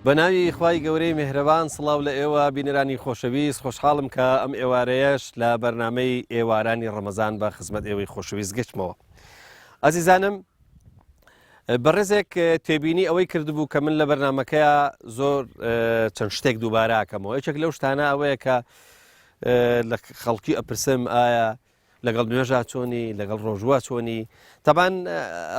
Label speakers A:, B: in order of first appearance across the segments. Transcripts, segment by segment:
A: بەناوی خوای گەورەی میهرەبان سڵاو لە ئێوە بینەرانی خۆشەویست خۆشحاڵم کە ئەم ئێوارەیەش لە بەرنامەی ئێوارانی ڕەمەزان بە خزمەت ئێوەی خۆشەویست گەشتمەوە. ئەزیزانم بەڕێزێک تێبینی ئەوەی کردبوو کە من لە بەرنمەکەیە زۆر چەند شتێک دووبارە ئاکەمەوە. یەکێک لەو شتانە ئەوەیە کە لە خەڵکی ئەپرسم ئایا لەگەڵ نوێژا چۆنی لەگەڵ ڕۆژوە چۆنی تەبان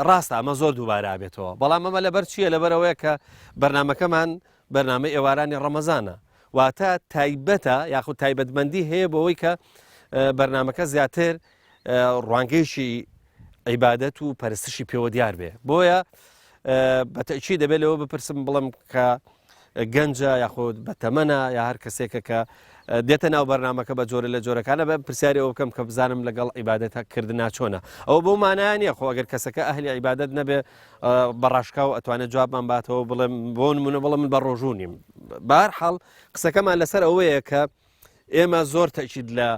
A: ڕاستە ئەمە زۆر دووبارە بێتەوە بەڵام ئەمە لەبەر چییە لەبەرەوەیە کە بەرنمەکەمان بەرنامەی ئێوارانی ڕەمەزانە واتە تایبەتە یاخود تایبەتمەندی هەیە بەوەی کە بەرنمەکە زیاتر ڕوانگەیشی عیبادەت و پەرستشی پێوە دیار بێ بۆیە بەتەچی دەبێت لەوە بپرسم بڵم کە گەنجە یاخود بەتەمەنە یا هەر کەسێکە کە دێتە ناو بەرنمەکە بە جۆرە لە جۆرەکانە بە پرسیاری ئەو بکەم کە بزانم لەگەڵ عیبادەتکردنا چۆنە ئەوە بۆ مانایان نیە خۆ ئەگەر کەسەکە ئەهلی عیبادەت نەبێ بەڕاشکا و ئەتوانێت جوابمان باتەوە بڵێم بۆ نمونە بڵێ من بە ڕۆژوو نیم بەهەرحاڵ قسەکەمان لەسەر ئەوەیە کە ئێمە زۆر تەکید لە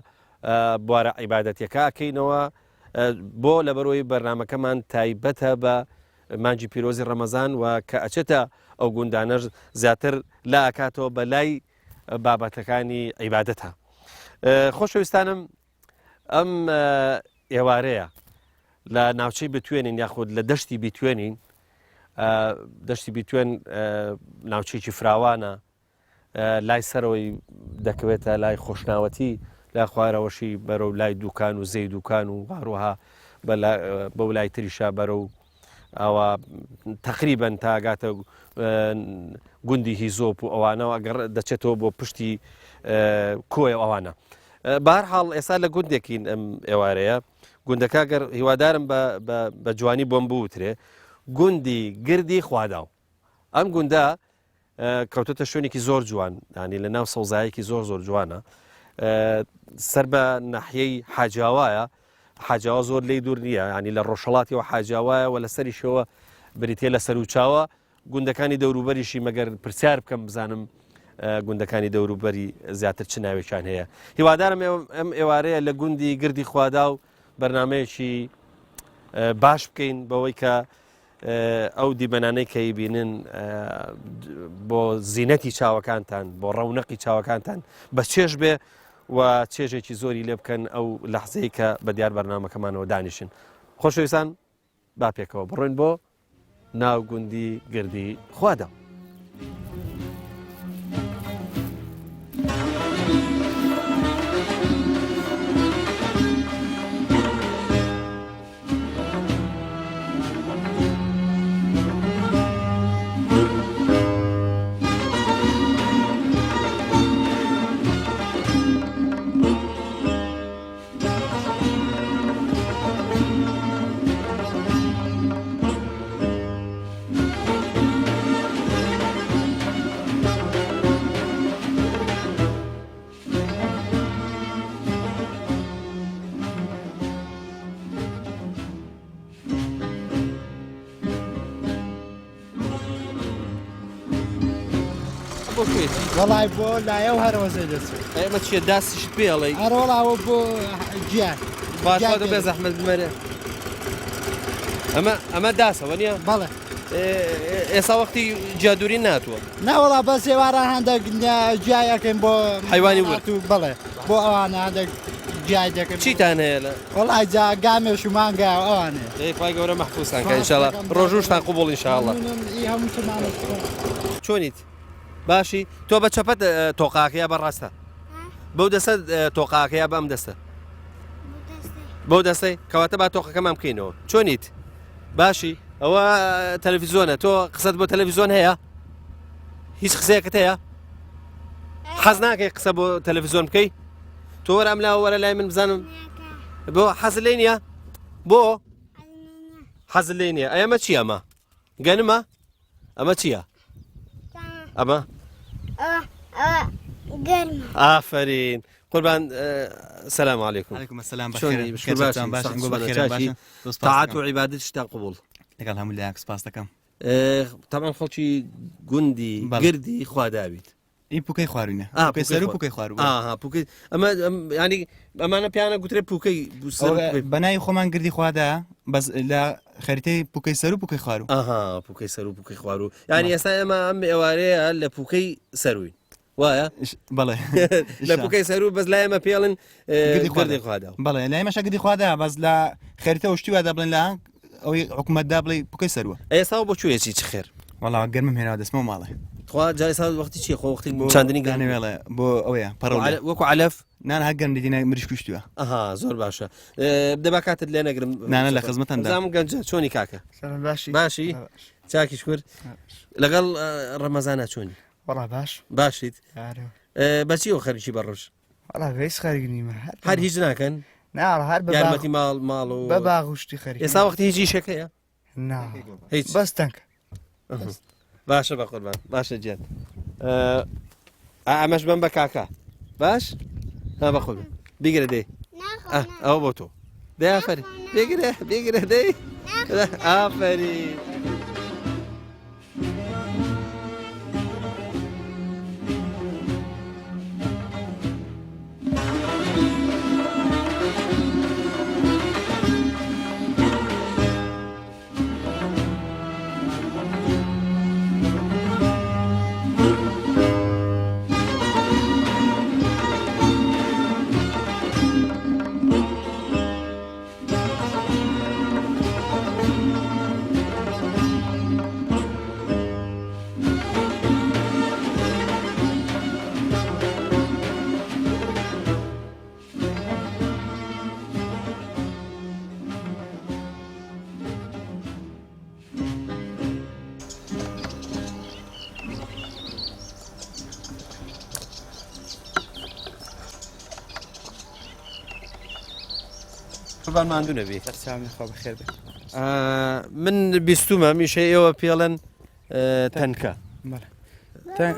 A: بوارە عیبادەتیەکە ئەکەینەوە بۆ لەبەرەوەی بەرنمەکەمان تایبەتە بە مانجی پیرۆزی ڕەمەزان و کە ئەچێتە ئەو گوندانەش زیاتر لا ئاکاتەوە بە لای بابەتەکانی عیبادەتە. خۆشەویستانم ئەم ئێوارەیە لە ناوچەی بتوێنین یاخود لە دەشتی بیتوێنین دەشتی بیتوێن ناوچەیەکی فراوانە لای سەرەوەی دەکەوێتە لای خۆشناوەتی لای خوارەوەشی بەرەو لای دوکان و زەی دوکان و هەروەها بەو لای تریشا بەرەو ئەوە تقریبەن تاگاتە گوندی هیزۆپ و ئەوانەوە ئەگەر دەچێتەوە بۆ پشتی کۆی ئەوانە بەهەرحاڵ ئێستا لە گوندێکین ئەم ئێوارەیە گوندەکە گەر هیوادارم بە جوانی بۆم بوترێ گوندی گردی خواداو ئەم گوندە کەوتۆتە شوێنێکی زۆر جوان ینی لە ناو سەوزایەکی زۆر زۆر جوانە سەر بە ناحیەی حاجاوایە حاجاوە زۆر لی دوور نییە ینی لە ڕۆژهڵاتیەوە حاجاوایە و لە سەریشەوە بریتێ لە سەرچاوە گوندەکانی دەوروبەریشی مەگەر پرسیار بکەم بزانم گوندەکانی دەوروبەری زیاتر چ ناوێکیان هەیە هیوادارم ئەم ئێوارەیە لە گوندی گردی خوادا و بەرنمەیەکی باش بکەین بەوەی کە ئەو دیبەنانەی کەی بینن بۆ زیینەتی چاوەکانتان بۆ ڕەونەقی چاوەکانتان بە چێژ بێ و چێژێکی زۆری لێ بکەن ئەو لەحزەی کە بە دیار بەرنمەکەمانەوە دانیشن خۆشەویستان با پێکەوە بڕۆین بۆ ناو گوندی گردی خوادا.
B: وڵای بۆ لایە و هەرەوەزە دەچێت
A: ئێمە چیە داستیشت پێڵێ
B: هەرۆڵاوە بۆ گیان
A: باشە بێ زەحمەت بمەرێ ئەمە داسەوە نییە
B: بەڵێ
A: ئێستا وەختی جادووری ناتوە
B: ناوەڵا بە سێواران هەندێک جیایەکەین بۆ
A: حیوانی ورد
B: بڵێ بۆ ئەوانە هەندێک جیای دەکەن
A: چیتان هەیە لە
B: وڵای جا گامێش و مانگا ئەوانێ
A: خی گەورە مەحفوظان کە ئینشاڵڵا ڕۆژوشتان قوبوڵ ئینشاءڵڵا چۆنیت باشی تۆ بە چەپەت تۆقاکەیە بەڕاستە بەو دەستە تۆقاکەیە بەم دەستە بەو دەستەی کەواتە با تۆقەکەمان بکەینەوە چۆنیت باشی ئەوە تەلەڤیزۆنە تۆ قسەت بۆ تەلەڤیزۆن هەیە هیچ قسەیەکت هەیە حەز ناکەی قسە بۆ تەلەڤیزۆن بکەی تۆ وەرە ئەم لاوە وەرە لای من بزانم بۆ حەزت لێ نییە بۆ حەزت لێ نییە ئەمە چی ئەمە گەنمە ئەمە چییە ئەمە ئافرین قوربان سلام علیکم تاعات و عیبادەت شتا قوبوڵ
C: لەگەڵ هەموو لایەک سپاس دەکەم
A: تامان خەڵکی گوندی گردی خواداویت
C: این پوکەی خواروینە سەر و پوکەی خوارو
A: پوکەی ئەمە ینی ئەمانە پیانە گوترێ پوکەی
C: بەناوی خۆمان گردی خوادا بەس لە خەریتەی پوکەی سەر و پوکەی خوارو
A: ئاها پوکەی سەر و پوکەی خوار و یعنی ئێستا ئێمە ئەم ئێوارەیە لە پوکەی سەروین وایە
C: بەڵێ
A: لە پوکەی سەر و بەس لای ئێمە پێڵن گردی خوادا
C: بەڵێ لای مەشە گردی خوادا بەس لە خەریتە شتی وادا بڵێن لە ئەوەی حکوومەتدا بڵێ پوکەی سەروە
A: ئێستا بۆ چوێکی چ خێر
C: وەڵا گەرمم هێناوە دەستمە ماڵێ
A: خوا جای ئێستا وەختی چی خۆ وەختی چاندنی
C: گانەوێڵێ بۆ ئەوەیە پەڕ
A: وەکو علەف
C: نان هەر گەرم دیدینە مریش کوشتووە
A: ئەها زۆر باشە دەبا کاتت لێ نەگرم
C: نانە لە خزمەتەندا
A: زانم گەنجە چۆنی کاکە
B: باشی
A: باشی چاکی شکر لەگەڵ ڕەمەزانە چۆنی
B: وەڵا باش
A: باشیت بەچیەوە خەریکی بەڕۆژ
B: وەڵا بەیس خەرگنیمە
A: هەر هیچ ناکەن
B: ناڕ هەر
A: یارمەتی ماڵ و
B: بە باغشتی خەری
A: ئێستا وەختی هیچی شەکەیە
B: نا
A: هیچ
B: بەس تەنکە
A: باشە بە قوربان باشە جێت ئەمەش بم بە کاکە باش ها بە خۆ بیگرە دێ ئەوە بۆ تۆ دێ ئافەری بگرە دەی ئافەری قوربان ماندوو نەبی
B: سامخوا بەخێر بێت
A: من بیستومە میشە ئێوە پێڵەن تەنکە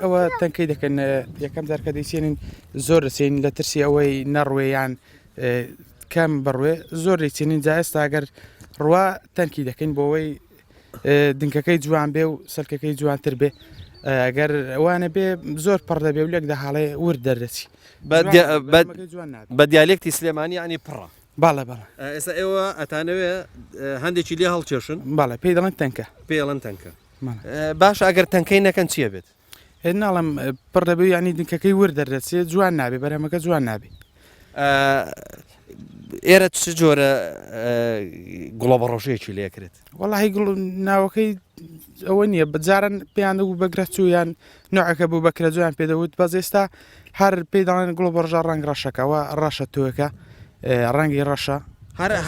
D: ئەوە تەنکەی دەکەن یەکەم جارکە دەیچێنین زۆر دەچین لە ترسی ئەوەی نەڕوێ یان کەم بڕوێ زۆر دەیچێنین جا ئێستا ئەگەر ڕوا تەنکی دەکەین بۆ ئەوەی دنکەکەی جوان بێ و سەرکەکەی جوانتر بێ ئەگەر ئەوانە بێ زۆر پڕ دەبێ و لێک دەهاڵێ ورد دەردەچی
A: بە دیالێکتی سلێمانی ینی پڕە
D: باڵە باڵە
A: ئێستا ئێوە ئەتانەوێ هەندێکی لێ هەڵکێشن
D: باڵە پێی دەڵێن تەنکە
A: پێڵەن تەنکە باش ئەگەر تەنکەی نەکەن چییە بێت
D: ناڵم پڕ دەبێ ینی دنکەکەی ورد دەردەچێت جوان نابێ بەرهەمەکە جوان نابێ
A: ئێرە چ جۆرە گوڵە بەڕۆژەیەکی لێکرێت
D: وەڵی ناوەکەی ئەوە نییە بەجاران پێیان دەبوو بەگرە چویان نوعەکە بوو بەکرە جویان پێدەوت بەس ئێستا هەر پێی دەڵێن گوڵ بەڕژە ڕنگ ڕەشەکەەوە ڕەشە تۆەکە ڕەنگی ڕەشە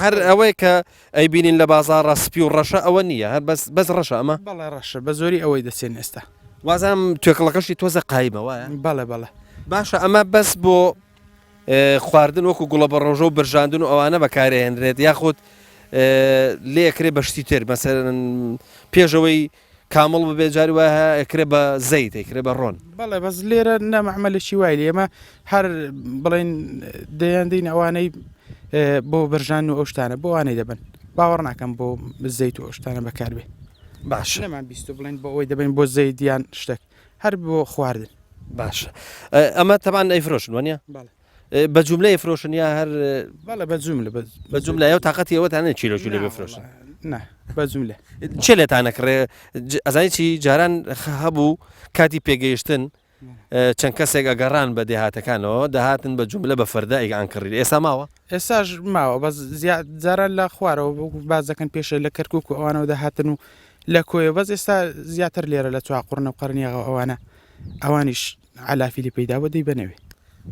A: هەر ئەوەی کە ئەی بینین لە بازار ڕسپی و ڕەشە ئەوە نییە هەر بەس ڕەشە ئەمە
D: بەڵێ ڕەشە بە زۆری ئەوەی دەچێن ئێستا
A: وازام توێکڵەکەشی تۆزە قایمە وایە
D: بەڵێ بەڵێ
A: باشە ئەمە بەس بۆ خواردن وەکو گوڵە بەڕۆژە و برژاندن و ئەوانە بەکارهێنرێت یاخود لێکرێ بەشتی تر مەسەرەن پێشەوەی کامڵ ببێ جاری وایە ئەکرێ بە زەیت ئەکرێ بە ڕۆن
D: بەڵێ بەس لێرە نەمەعمەلێکی وای لێ ئێمە هەر بڵێن دەیاندین ئەوانەی بۆ برژان و ئەو شتانە بۆ وانەی دەبن باوەڕ ناکەم بۆ زەیت و ئەو شتانە بەکاربێ
A: باش
D: نەمان بیست بڵێن بۆ ئەوەی دەبین بۆ زەیدیان شتێک هەر بۆ خواردن
A: باشە ئەمە تەبان ئەیفرۆشن وانە بە جوملە ئەیفرۆشن یا هەر
D: بەڵێ بە جوملە
A: بە جوملە ئەو تااقەتی ئەوەتانە چیلۆ لێ بفرۆشن
D: نه بە جوملە
A: چێ لێتانەکڕێ ئەزانی چی جاران هەبوو کاتی پێگەیشتن چەند کەسێک ئەگەڕان بە دێهاتەکانەوە دەهاتن بە جوملە بە فەردە ئەیگانکڕی ئێستا ماوە
D: ئێستاش ماوە بە جاران لە خوارەوە باز دەکەن پێشە لە کەرکک و ئەوانەوە دەهاتن و لە کۆیە بەس ئێستا زیاتر لێرە لە چاقڕنە و قڕنیەوە ئەوانە ئەوانیش علافیلی پەیداوە دەی بنەوێ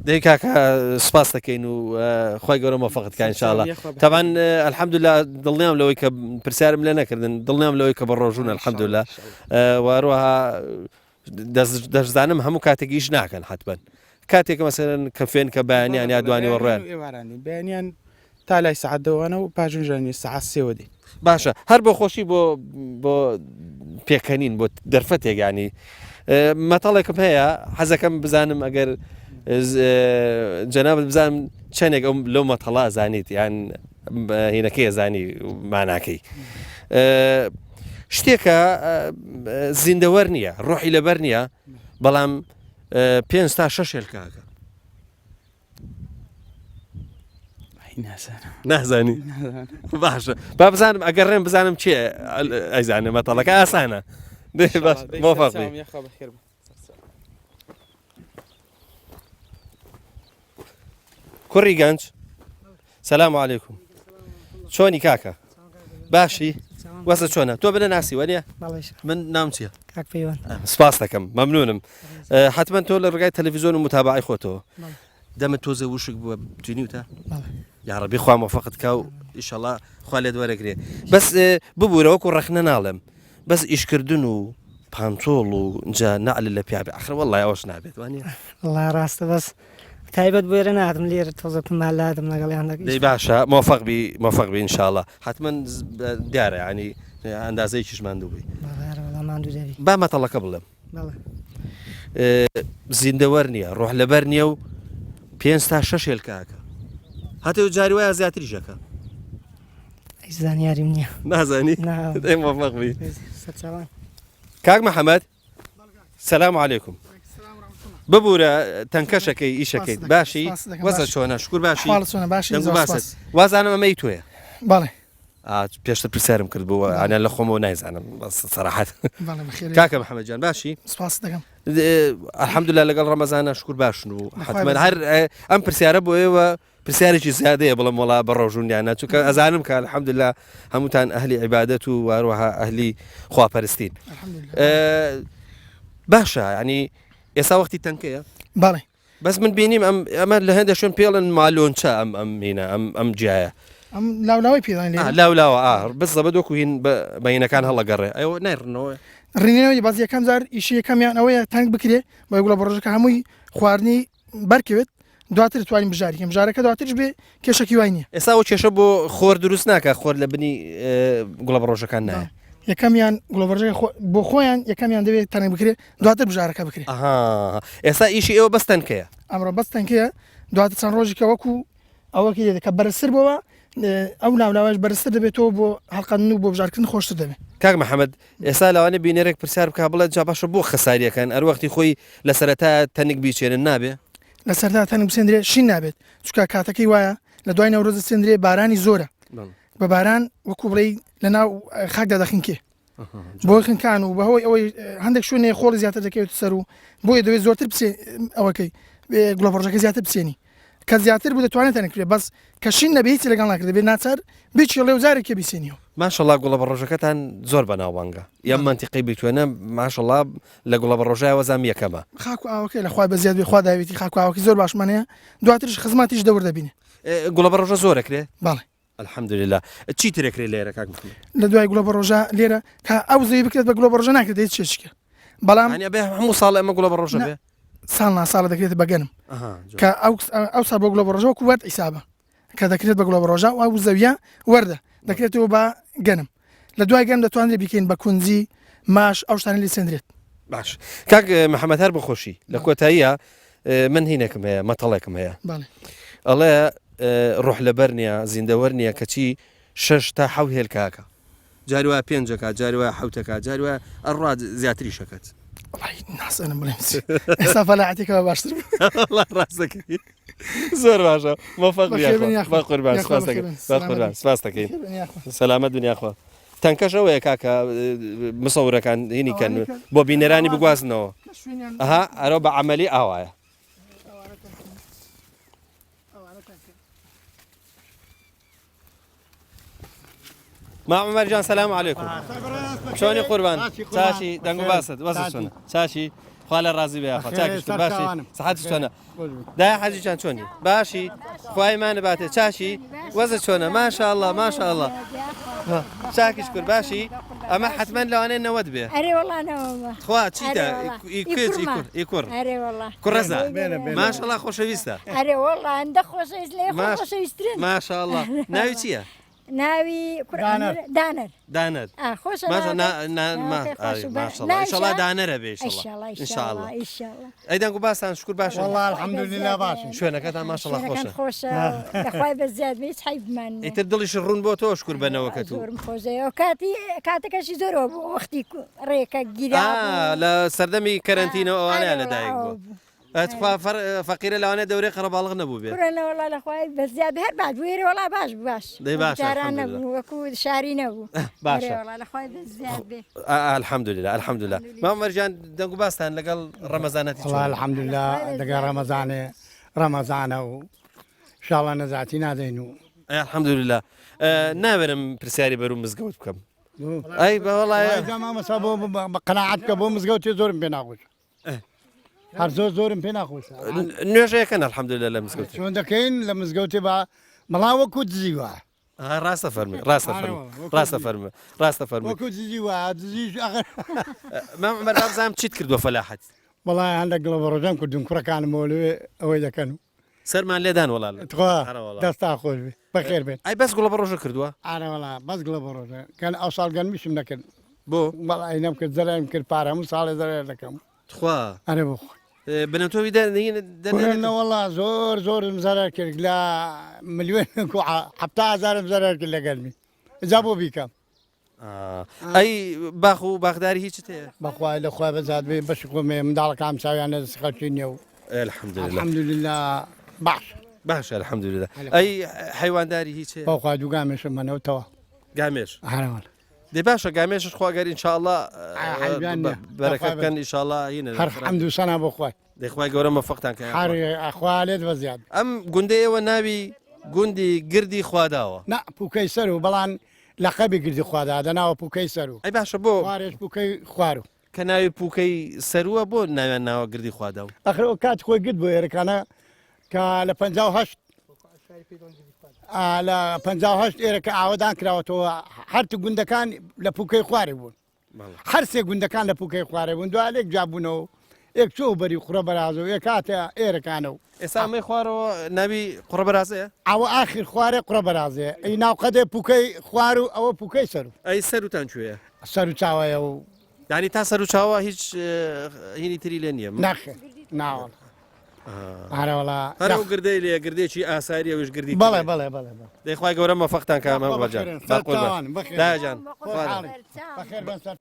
A: دەی کاکە سپاس دەکەین و خۆی گەورە مەفەقەت کە ئینشاءالله تەبان الحەمدوللا دڵنیام لەوەی کە پرسیارم لێ نەکردن دڵنیام لەوەی کە بە ڕۆژوون الحەمدوللا واروها دەشزانم هەموو کاتێکیش ناکەن حتمەن کاتێکە مەسەرەن کە فێن کە بەیانیان یا دوانیوە ڕێن
D: ئێوارانی بەیانیان تا لای سعاتەوەوانە و پاژنجانی سعات سێوە دی
A: باشە هەر بۆ خۆشی بۆ پێکەنین بۆ دەرفەتێک ینی مەتەڵێکم هەیە حەزەکەم بزانم ئەگەر جەنابەت بزانم چەندێک ئەو لەو مەتەڵا زانیت یان هینەکەی زانی ماناکەی شتێکە زیندەوەر نییە ڕۆحی لەبەر نییە بەڵام 5 تا 6 هێلکاکە نازانی باشە با بزانم ئەگەڕێن بزانم چێ ئەیزانێ مەتەڵەکە ئاسانە باش مۆفەق بی کوڕی گەنج سەلام عەلەیکوم چۆنی کاکە باشی وەسە چۆنە تۆ بنە ناسی وەنیە من نام چییە
B: کاک پەیوان
A: سپاس دەکەم مەمنونم حتمما تۆ لە ڕگای تەلەڤیزۆن و متابعی خۆتەوە دەمە تۆزە وشک بووە بتوینیوتە یاڕەبی خوا مۆفەقت کا و ئیشەڵا خوا لێت وەرەگرێ بەس ببوورە وەکو ڕەخنە ناڵێم بەس ئیشکردن و پانتۆڵ و جا نەعل لە پیاابێ ئەخر وەڵای ئەوەش نابێت وانە
B: الله ڕاستە بەس تایبەت بۆێرە نادم لێرە تۆزە مالادم لەگەڵیان
A: دەی باشە مۆفەق بی ئینشاءڵڵا حتمما دیارە ینی ئەندازەی کیشمان دووبی با مەتەڵەکە بڵێم زیندەوەر نییە ڕۆح لەبەر نییە و 5 تا 6 هێلکاکە هەتەوە جاری وایە زیاتریشەکە
B: زانیاریم نییە
A: نازانی مۆفەق بی کاک محەممەد سەلام عەلەیکوم ببوورە تەنکەشەکەی ئیشەکەیت باشی وەزە چۆنە شکر باشی باست وازانم ئەمەی توێ
B: بەڵێ
A: پێشتر پرسیارم کرد بووە ئەنە لە خۆمەوە نایزانم سەراحەت کاکە محەممەدجان باشی
B: سپاس دەکەم
A: الحەمدوللا لەگەڵ ڕەمەزانە شکر باشن و حتمما هەر ئەم پرسیارە بۆ ئێوە پرسیارێکی زیادەیە بڵم وڵا بە ڕۆژونیانە چونکە ئەزانم کە الحەمدوللا هەمووتان ئەهلی عیبادەت و واروەها ئەهلی خواپەرستین باشە ینی ئێستا وەختی تەنکەیە
B: بەڵێ
A: بەس من بینیم ئەمە لە هەندێک شوێن پێڵن مالۆنچە ئەم مینە ئەم جیایە
B: ئەم لاولاوی پێدان
A: لاولاوە بس زەبە دۆکو هین بەینەکان هەڵەگەڕێ ئەوە نایڕنەوە
B: ڕینەوەی باز یەکەم جار ئیشی یەکەمیان ئەوەیە تەنگ بکرێ بە گوڵە بڕۆژەکە هەمووی خواردنی بەرکەوێت دواتر توانین بژارێکم ژارەکە دواترش بێ کێشەکی وای نییە
A: ئێستا و کێشە بۆ خۆر دروست ناکە خۆر لە بنی گوڵە بڕۆژەکان نایە
B: یەکەمیان گوڵەبڕژەکە بۆ خۆیان یەکەمیان دەبێت تەنگ بکرێت دواتر بژارەکە بکرێت
A: ئێستا ئیشی ئێوە بەستەنکەیە
B: ئەمڕۆ بەستەنکەیە دواتر چەند ڕۆژێکە وەکو ئەوەکە دێت کە بەرزتر بەوە ئەو ناولاواش بەرزتر دەبێتەوە بۆ هەڵقەندن و بۆ بژارکردن خۆشتر دەبێت
A: کاک محەممەد ئێستا لەوانە بینێرێک پرسیار بکە بڵێت جا باشە بۆ خەساریەکان ئەروەختی خۆی لە سەرەتا تەنگ بیچێنن نابێ
B: لە سەردا تەنگ بسێندرێ شین نابێت چکە کاتەکەی وایە لە دوای نەورۆز سێندرێ بارانی زۆرە بە باران وەکو بڵێ لە ناو خاکدا دەخینکێ بۆی خنکان و بەهۆی ئەوەی هەندێک شوێنێ خۆڵی زیاتر دەکەوێت سەر و بۆیە دەوێت زۆرتر ئەوەکەی گوڵەبڕۆژەکە زیاتر بسێنی کە زیاتر بوو دەتوانێت تەنگکرێت بەس کە شین نەبێتی لەگەڵ ناکرێت دەبێت ناچار بچی لێو جارێکە بیسێنیەوە
A: ماشەڵڵا گوڵە بەڕۆژەکەتان زۆر بەناوبانگە یان منتیقی بتوێنە ماشەڵڵا لە گوڵە بەڕۆژای وەزام یەکەمە
B: خاکو ئاوەکەی لەخوای بە زیاد بخوا داوێتی خاکو ئاوەکەی زۆر باشمانەیە دواترش خزماتیش دەور دەبینێ
A: گوڵە بەڕۆژە زۆرەکرێ
B: باڵێ
A: الحەمدوللا چی ترێکرێ لێرە کاک
B: لە دوای گوڵە بەڕۆژە لێرە کە ئەو زەوی بکرێت بە گوڵە بەڕۆژە ناکرێت دەیت چێشکە بەڵام
A: بێ هەموو ساڵ ئەمە گوڵە بەڕۆژە بێ
B: ساڵ ناساڵە دەکرێت بەگەنم کە ئەو سا بۆ گوڵە بەڕۆژەوە کووەرد ئیسابە کە دەکرێت بە گوڵە بەڕۆژە و ئەو زەویە وەردە دەکرێتەوە بە گەنم لە دوای گەم دەتوانێت بیکەین بە کونجی ماش ئەو شتانە لێ سێندرێت
A: باش کاک محەممەد هەر بخۆشی لە کۆتاییە من هینێکم هەیە مەتەڵێکم هەیە ئەڵێ ڕۆح لەبەر نییە زیندەوەر نییە کەچی 6 تا 7 هێلکاکە جاری وایە 5ەکە جاری وایە 7ەکە جاری وایە ئەڕات زیاتری شەکەت
B: ناسەنم بڵێم ئێستا فەلاحەتێکەوە باشتر
A: ڕاستەکەی زۆر باشە مۆفەق قوربان سپاس دەکەین سەلامەت دنیاخوا تەنکەش ئەوەیە کاکە مسەورەکان هینیکەن بۆ بینەرانی بگوازنەوە ئەها ئەرە بە عەمەلی ئاوایە مامەرجان سەلام عەلەیکوم چۆنی قوربان چاچی دەنگ و باست وەزە چۆنە چاچی خوا لە ڕازی بێ چاکیش باشی سەحەتش چۆنە دای حەجیجان چۆنی باشی خوای مانە باتێ چاچی وەزە چۆنە ماشاءالله ماشاءالله چاکیش کرد باشی ئەمە حتمما لەوانەیە نەوەت بێ خوا چیتە ئیکوڕ کوڕەزە ماشاءالله خۆشەویستە ماشاءالله ناوی چییە؟
E: ناوی
A: دانەر ماشەڵڵا دانەرە بێ ئینشاءالله ئەیدەنگ و باسان شکر باشە
C: الحەمدولله باشە
A: شوێنەکەتان ماشەڵڵا خۆشە
E: دەخوای بە زیاد هیچ حیبمان
A: ئیتر دڵیش ڕوون بۆ تۆ شکر بنەوەکە تو
E: کاتەکەشی زۆرەوە بۆ وەختی ڕێکە گیرا
A: لە سەردەمی کەرەنتینەوە ئەوانەیە لەدایک بوو ئەتخوا فەقیرە لەوانێ دەورەی قەرەباڵغ نەبوو بێ
E: کوڕەنەوەڵا لەخوای بەزیاد هەر باش وێرە وڵا باش
A: دەی باشە،
E: جاران
A: الحەمدوللا.
E: نەبوو وەکو شاری نەبوو
A: باشە.
E: وڵا لەخوای بەزیاد بێ
A: الحەمدوللا الحەمدوللا مامەرجان دەنگ و باستان لەگەڵ ڕەمەزانەتی
F: والله الحمد لله دقا رمضان شاء نەزاتی نادەین و
A: الحەمدوللا ناوێرم پرسیاری بەرو مزگەوت بکەم ئەی بەوەڵایە
F: مامەسا بۆ بە قەناعەتکە بۆ مزگەوتی زۆرم پێ ناخۆش هەر زۆرم پێ ناخۆش
A: نوێژەیەکەن الحەمدوللا لە مزگەوت
F: چۆن دەکەین لە مزگەوتی بە مەڵا وەکو دزی وە
A: ڕاستە فەرمی ڕاستە فەرمی
F: وەکو دزی وە دزیش
A: مامەر بابزانم چیت کردووە فەلاحەت
F: بەڵای هەندێک گڵە بەڕۆژەم کردوم کوڕەکانمەوە لەوێ ئەوەی دەکەن و
A: سەرمان لێدان وەڵال
F: تخوا دەستا خۆش بێ بەخێر بێت
A: ئەی بەس گوڵە بە ڕۆژە کردووە
F: ئارەوەڵا بەس گڵە بەڕۆژە کەن ئەو ساڵ گەنمیشم نەکرد
A: بۆ
F: بەڵای نەم کرد زەرم کرد پارە هەموو ساڵێ زەرێر دەکەم
A: تخوا
F: ئەرێ بخۆ
A: بنەتۆوی
F: والله زۆرم زەرەر کرد لە ملیۆن هزارم زەرەر کرد لە گەرمی جا بۆ بیکەم
A: ئەی باخ و باخداری هیچت هەیە
F: بەخوای لەخوای بەزاد بێ بەش خۆمێ منداڵەکان چاویانە دەستخەڵکی نیە و الحەمدولله باش
A: باشە الحەمدوللا ئەی حیوانداری هیچ هەیە
F: بەخوا دووگامێشم منەوەتەوە
A: گامێش
F: هەرەوەڵ
A: دێ باشە گامێشش خواگەر ئینشاءالله بەرەکەتکەن ئینشاءالله هینە
F: هەر حەمد و سەنا بۆ خوای
A: دەخوای گەورە مەفەقتان کە
F: هەر ئەخوا لێت بەزیاد
A: ئەم گوندەیەوە ناوی گوندی گردی خواداوە
F: نا پوکەی سەر و بەڵان لەقەبی گردی خوادا دەناوە پوکەی سەر و
A: ئەی باشە بۆ
F: خوارێش پوکەی خوار و
A: کە ناوی پوکەی سەرووە بۆ ناویان ناوە گردی خواداوە
F: ئەخرەوە کات خۆی گرت بۆ ئێرەکانە کە لە 58 لە 58 ئێرەکە ئاوادان کراوەتەوە هەرت گوندەکان لە پوکەی خوارێ بوون هەر سێ گوندەکان لە پوکەی خوارێ بوون دوالێک جابوونەوە یەک چۆ بەری خوڕە بەرازەوە یە کاتە ئێرەکانە و
A: ئێستا ئەمەی خوارەوە ناوی قوڕە بەرازەیە
F: ئەوە ئاخر خوارێ قوڕە بەرازەیە ئەی ناوقەدێ پوکەی خوار و ئەوە پوکەی سەر و
A: ئەی سەروتان کوێیە
F: سەر و چاوەیە و
A: یعنی تا سەر و چاوە هیچ هینی تری لێ نییە
F: ناخێ ناوە هەرەوەڵا
A: هەرو گردەی لێ گردێکی ئاساری ئەوش گردی
F: بەڵێ
A: دەیخوای گەورە مەفەقتان کامە بەجان داجان
F: بەخێر بن سەر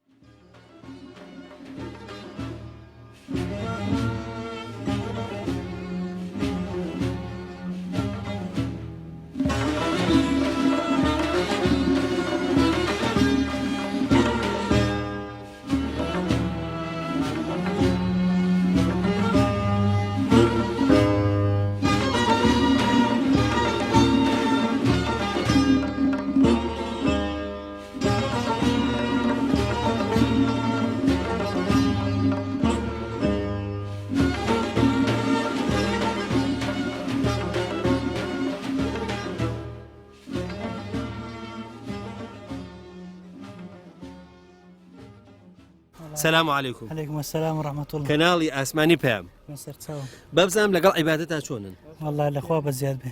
A: سلام علیکم
G: عليكم السلام ورحمة الله
A: کەناڵی ئاسمانی پێم
G: مسر تساوم
A: بەبزانم لەگەڵ عیبادەتا چۆنن
G: والله الأخوة بزياد به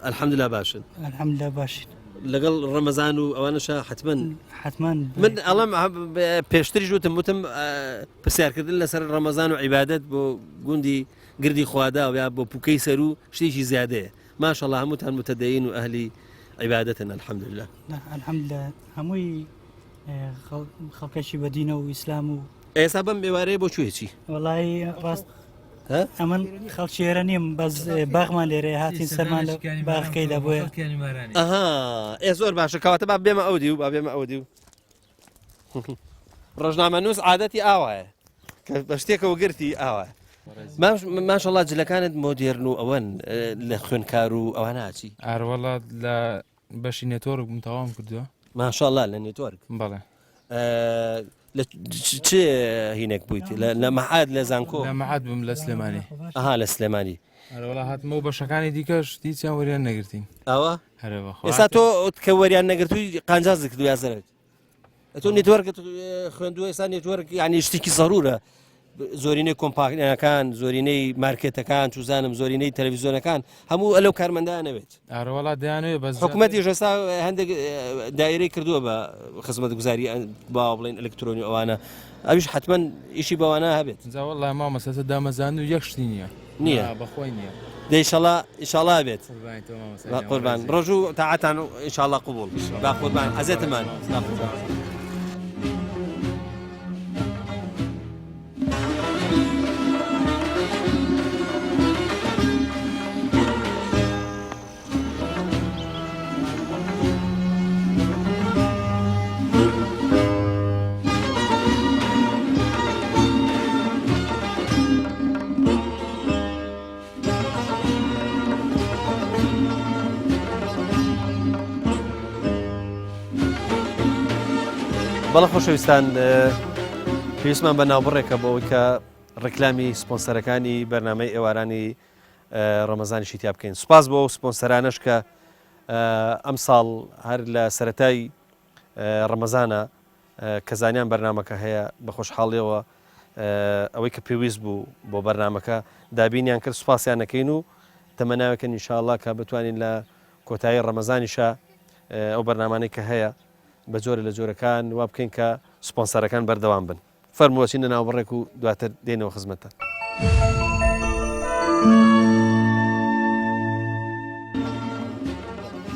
A: الحەمدلله باشن
G: الحمد لله باشين
A: لەگەڵ ڕەمەزان و ئەوانەشە حتمما
G: حتما
A: من ئەڵم پێشتری وتم پرسیارکردن لەسەر ڕەمەزان و عیبادەت بۆ گوندی گردی خوادا و یا بۆ پوکەی سەر و شتێکی زیادەیە ماشەڵڵا هەمووتان متەدەین و ئەهلی عیبادەتن الحەمدلله
G: الحمد لله هموي خەڵکەشی بەدینە و ئیسلام و
A: ئێستا بەم ئێوارەیە بۆ کوێچی
G: والله ڕاست ئەمن خەڵکیێرە نیم بەس باغمان لێرە هاتین سەرمان لە باغکەیدا بۆیە
A: ئەها ئێ زۆر باشە کەواتە با بێمە ئەو دی و با بێمە ئەو دی و ڕۆژنامە نووس عادەتی ئاوایە کە بە شتێکەوە گرتی ئاوە ماشەڵڵا جلەکانت مۆدێرن و ئەوەن لە خوێنکار و ئەوە ناچی
H: ئاروەڵات لە بەشی نێتۆرک تەواوم کردووە
A: ماشەڵڵا لە نێتۆرک
H: بەڵێ
A: لە چ هینێک بوویت لە مەعاد لە زانکۆ
H: لە مەعاد بم لە سلێمانی
A: ئەها لە سلێمانی
H: ئەروەڵا هاتمەوە بەشەکانی دیکەش دیچیان وەریان نەگرتین
A: ئەوە
H: هەرەوە
A: ئێستا تۆ کە وەریان نەگرتووی قانجاز کردو یازرێت تۆ نێتوەرکت خوێندووە ئێستا نێتوەرک یعنی شتێکی زەرورە زۆرینەی کۆمپانیەکان زۆرینەی مارکێتەکان چوزانم زۆرینەی تەلەڤیزۆنەکان هەموو ئەلەو کارمەندانەوێت
H: ئاروەڵا دەیانوێت بەس
A: حکوومەتی ژێستا هەندێک دایرەی کردووە بە خزمەت گوزاری با بڵێن ئەلکترۆنی ئەوانە ئەویش حتمما ئیشی بەوانە هەبێت
H: جاوەڵای مامەسەسە دامەزان و یەک شتی نییە بەخۆی نییە
A: دەیشەڵا بێت قوربان ڕۆژ و تاعاتان ئینشاءڵڵا قوبوڵ با قوربان عەزێتمان بەڵە خۆشەویستان پێویستمان بە ناوبڕێکە بۆ ئەوەی کە ڕێکلامی سپۆنسەرەکانی بەرنامەی ئێوارانی ڕەمەزانی تیا بکەین. سوپاس بۆ سپۆنسەرانەش کە ئەم ساڵ هەر لە سەرەتای ڕەمەزانە کە زانیان بەرنامەکە هەیە بە خۆشحاڵیەوە ئەوەی کە پێویست بوو بۆ بەرنامەکە دابینیان کرد سوپاسیان نەکەین و تەمەناوەکەن ئینشاءڵڵا کە بتوانین لە کۆتایی ڕەمەزانیشە ئەو بەرنامانەی کە هەیە بە جۆرە لە جۆرەکان وا بکەین کە سپۆنسەرەکان بەردەوام بن. فەرمووەچینە ناوبڕێک و دواتر دێنەوە خزمەتە.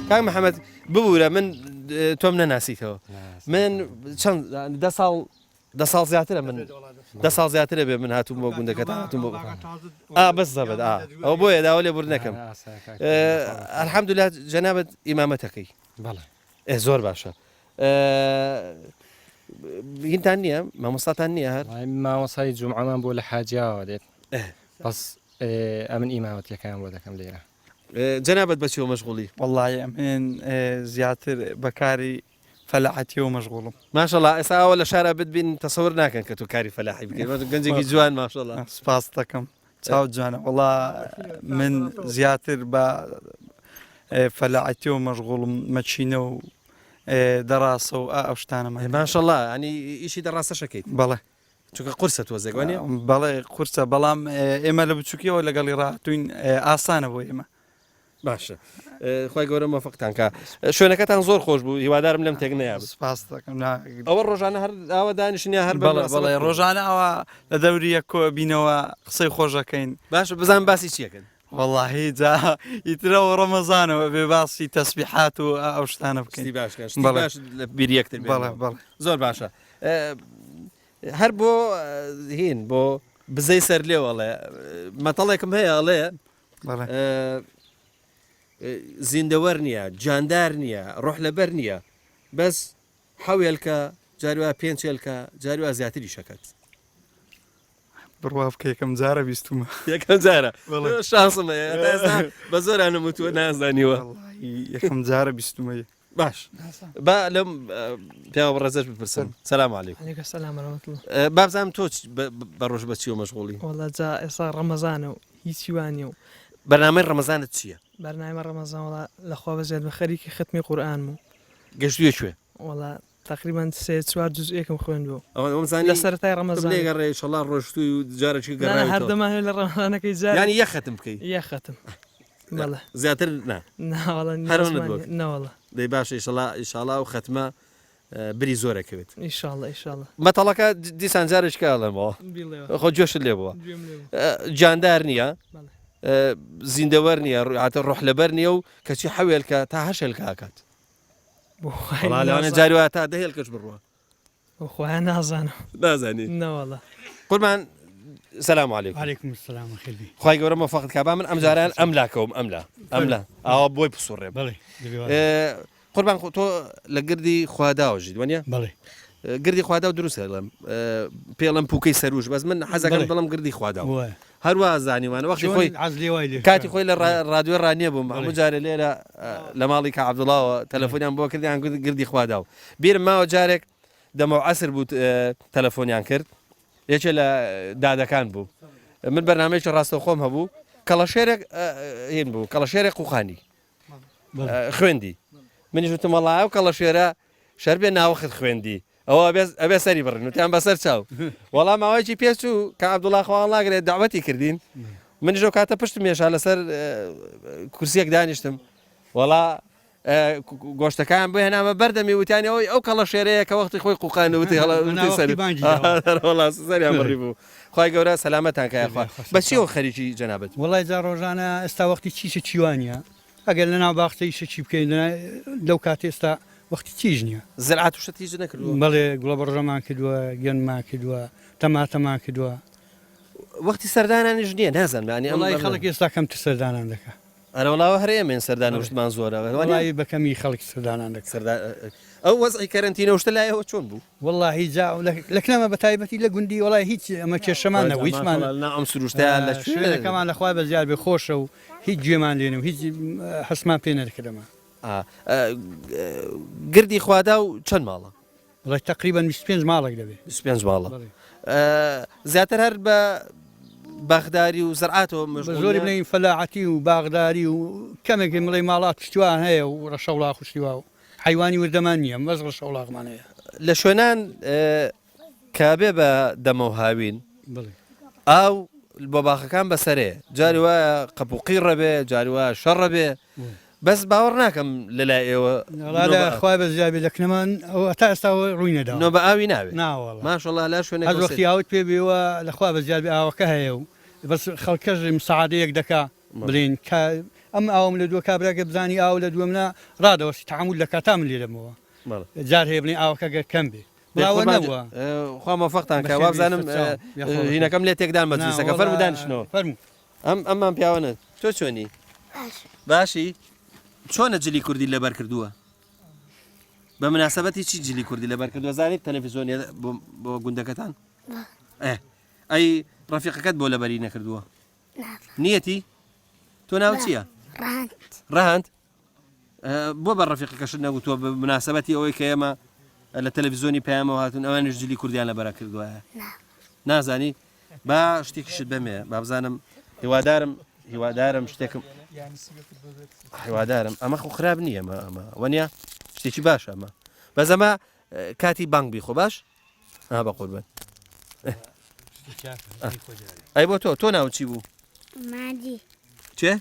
A: کاک محەممەد ببوورە من تۆم نەناسیتەوە من چەند دە ساڵ زیاترە من 10 ساڵ زیاترە بێ من هاتووم بۆ گوندەکەت هاتووم بۆ بەس زەبەت ئەو بۆیە داوا لێ بور نەکەم ئەلحەمدوللا جەنابەت ئیمامەتەکەی زۆر باشە هینتان نییە مامۆستاتان نییە هەر
I: مامۆسای جومعەمان بۆ لە حاجیاوە دێت بەس ئەمن ئیمامەتیەکان بۆ دەکەم لێرە
A: جەنابەت بەچیەوە مەشغوڵی
D: وەڵڵی ئەمێن زیاتر بەکاری فەلاحەتیەوە مەشغوڵم
A: ماشەڵڵا ئێستا ئەوە لە شارە بتبین تەسەور ناکەن کە تو کاری فەلاحی بکەیت گەنجێکی جوان ماشەڵڵا
D: سپاس دەکەم چاو جوانە وەڵا من زیاتر بە فەلاحەتیەوە مەشغوڵم مەچینە و دەڕاستە و ئەو شتانەمە
A: ماشەڵڵا ئەنی ئیشی دەڕاستە شەکەیت
D: بەڵێ
A: چونکە قورسە تۆزێگوانێ
D: بەڵێ قورسە بەڵام ئێمە لە بچووکیەوە لەگەڵی ڕاتوین ئاسانە بۆ ئێمە
A: باشە خی گەورە مەفقتان کە شوێنەکەتان زۆر خۆش بوو هیوادارم لەم تێک نەیە
D: سپاس دەکەم
A: ئەوە ڕۆژانە هەر ئاوە دانیشتنیا هەر
D: بەڵێ ڕۆژانە ئەوە لە دەوریە کۆ بینەوە قسەی خۆشەکەین
A: باش بزان باسی چیەکەن
D: واللهی جا ئیترەوە ڕەمەزانەوە بێ باسی تەسبیحات و ئەو شتانە بکەین
A: باش لە بیریەکتر
D: بەڵێ
A: زۆر باشە هەر بۆ هین بۆ بزەی سەر لێوەڵێ مەتەڵێکم هەیە ئەڵێ زیندەوەر نییە جاندار نییە ڕۆح لەبەر نییە بەس حەوێلکە جاروە پێنجێلکە جاروە زیاتری شەکەت
D: بڕوا بکە یەکەم جارە بیستمە
A: یەکەم جارە شانسمە بە زۆرانە وتووە نازانیوە
D: یەکەم جارە بیستمەیە
A: باش با لەم پیاوە ڕێزەش بپرسم سەلام عەلەیکم بابزانم تۆ بە ڕۆژ بە چیوە مەشغوڵی
J: وەڵا جا ئێستا ڕەمەزانە و هیچی وانە و
A: بەرنامەی ڕەمەزانت چییە؟
J: بەرنامە ڕەمەزان وڵا لەخوا بەزیاد بە خەریکی ختمی قورئان بوو
A: گەشتوویە کوێ؟
J: وڵا تقریبان 3-4 جزئێکم خوێندووە
A: لە
J: سەرەتای ڕەمەزان
A: لێگەڕێ ئینشەڵڵا ڕۆژتووی و جارێکی گەڕای
J: هەردەما هەیە لە ڕەمەزانەکەی جار
A: یانی یەک ختم بکەیت
J: یەک ختم بەڵێ
A: زیاتر
J: ناوەڵە ناوەڵە
A: دەی باشە ئینشەڵڵا و ختمە بری زۆرەکەوێت
J: ئینشاڵڵە
A: مەتەڵەکە دیسان جارێک کاڵێمەوە خۆ جۆشت لێ بووە جاندار نییە زیندەوەر نییە هاتە ڕۆح لەبەر نییە و کەچی حەوێلکە تا هەشێلکە ئاکات لەوانە جاروە تا دەهێلکەش بڕوە
J: خۆیان نازانم
A: نازانی
J: نەوەڵە
A: قوربان سلام علیکم
G: علیکم السلام خێری
A: خی گەورە مەفەقت کا با من ئەم جاران ئەم لاکەوم ئەملا ئاوا بۆی پسوڕێ قوربان تۆ لە گردی خواداوەژیت وانە
G: بڵێ
A: گردی خوادا و دروستە لەم پێڵم پوکەی سەروش بەس من حەزەکەم بڵم گردی خوادا هەروە زانیوانە وەختی خۆی کاتی خۆی لە ڕادیۆ ڕانیە بووم هەموو جارە لێرە لە ماڵی کە عەبدوڵڵاوە تەلەفۆنیان بۆ کردیان گردی خوادا و بیرم ماوە جارێک دەمەوە عەسر بوو تەلەفۆنیان کرد یەکێ لە دادەکان بوو من بەرنامەیەکی ڕاستەوخۆم هەبوو کەڵەشێرێک هێن بوو کەڵەشێرێک قوقانی خوێندی منیش وتم وەڵا ئەو کەڵەشێرە شەر بێ ناوەخت خوێندی ئەوە ئەبێ سەری بڕن وتیان بەسەر چاو وەڵام ماوەیەکی پێچ و کە عەبدوڵڵا خۆیان لاگرێت داوەتی کردین منیش ئەو کاتە پشتم مێشا لەسەر کورسیەک دانیشتم وەڵا گۆشتەکان بهێنامە بەردەمی وتیانەوەی ئەو کەڵەشێرەیە کە وەختی خۆی قوقانەوتی سەریان بڕی بوو خی گەورە سەلامەتان کایخوا بەچیەوە خەریکی جەنابەت
G: وڵای جا ڕۆژانە ئێستا وەختی چیشە چیوانە ئەگەر لە ناو باخچەی شەچی بکەین لەو کات ئێستا وەختی تیژ نییە
A: زرعات وشە تیژ نەکردووە
G: بەڵێ گوڵە بەڕۆژەمان کردووە گەنمان کردووە تەماتەمان کردووە
A: وەختی سەردانانیش نییە نازانانی
G: ئەڵی خەڵک ئێستا کەمتر سەردانان دەکات
A: ئەرەوەڵاوە هەرێمێن سەردان وشتمان زۆرە
G: وڵی بەکەمی خەڵک سەردانان دەکات
A: ئەو وەزعی کەرنتینە وشتە لایەوە چۆن بوو
G: واللهی جا لە کنەمە بە تایبەتی لە گوندی وڵای هیچ ئەمە کێشەمان هیچمان
A: ئەم سروشتیان لە
G: شوێنەکەمان لەخوای بەزیار بێ خۆشە و هیچ گوێمان لێنە و هیچ هەسمان پێ نەرکردەمە
A: گردی خوادا و چەند ماڵە
F: ڕێک تقریبان 25 ماڵێک دەبێت
A: 25 ماڵە زیاتر هەر بە باخداری و زرعاتەوە
F: زۆری بڵین فەلاعەتی و باغداری و کەمێک مڵی ماڵات پشتیوان هەیە و ڕەشەوڵا خوشتیوا و حیوانی وردەمان نییە مەز ڕەشەوڵاغمان هەیە
A: لە شوێنان کابێ بە دەمە و هاوین ئاو بۆ باخەکان بەسەرێ جاری وایە قەپوقی ڕەبێ جاری وایە شەڕ ڕەبێ بەس باوەڕ ناکەم لەلای ئێوە
F: خخوای بە زیابێ لەکنەمان ئەو تا ئێستا ڕووی نەدا
A: نۆ بە ئاوی ناوێت
F: ناوەڵ
A: ماشەڵڵا لا شوێنە
F: وەختی ئاوت پێ بێەوە لەخوا بە زیابی ئاوەکە هەیە و بەس خەڵکەژ مساعدەیەک دەکا بڵێن ئەم ئاوم لە دووە کابراکە بزانی ئاو لە دووەمنا ڕادەوەستی تەعامل لە کاتام لێرەمەوە جار هەیە بڵێن ئاوەکە کەم بێ
A: خوا مەفەقتان کە وا بزانم هینەکەم لێ تێکدان مەجلیسەکە فەرمو دانیشتنەوە ئەممان پیاوەنە تۆ چۆنی باشی چۆنە جلی کوردی لەبەر کردووە بە مناسبەتی چی جلی کوردی لەبەر کردووە زانیت تەلەڤیزۆنیە بۆ گوندەکەتان ئەی ڕەفیقەکەت بۆ لەبەری نەکردووە نیەتی تۆ ناو چییە ڕەهاند بۆ بە ڕەفیقەکەشت نەگوتووە بە مناسبەتی ئەوەی کە ئێمە لە تەلەڤیزۆنی پەیامەوە هاتون ئەوانش جلی کوردیان لەبەرە کردووە نازانی با شتێکیشت بەمێ با بزانم هیوادارم شتێکم هیوادارم ئەمە خۆ خراپ نییە ئەمە وەنیا شتێکی باشە ئەمە بەس ئەمە کاتی بانک بیخۆ باش بە قوربان ئەی بۆ تۆ ناو چی بوو چێ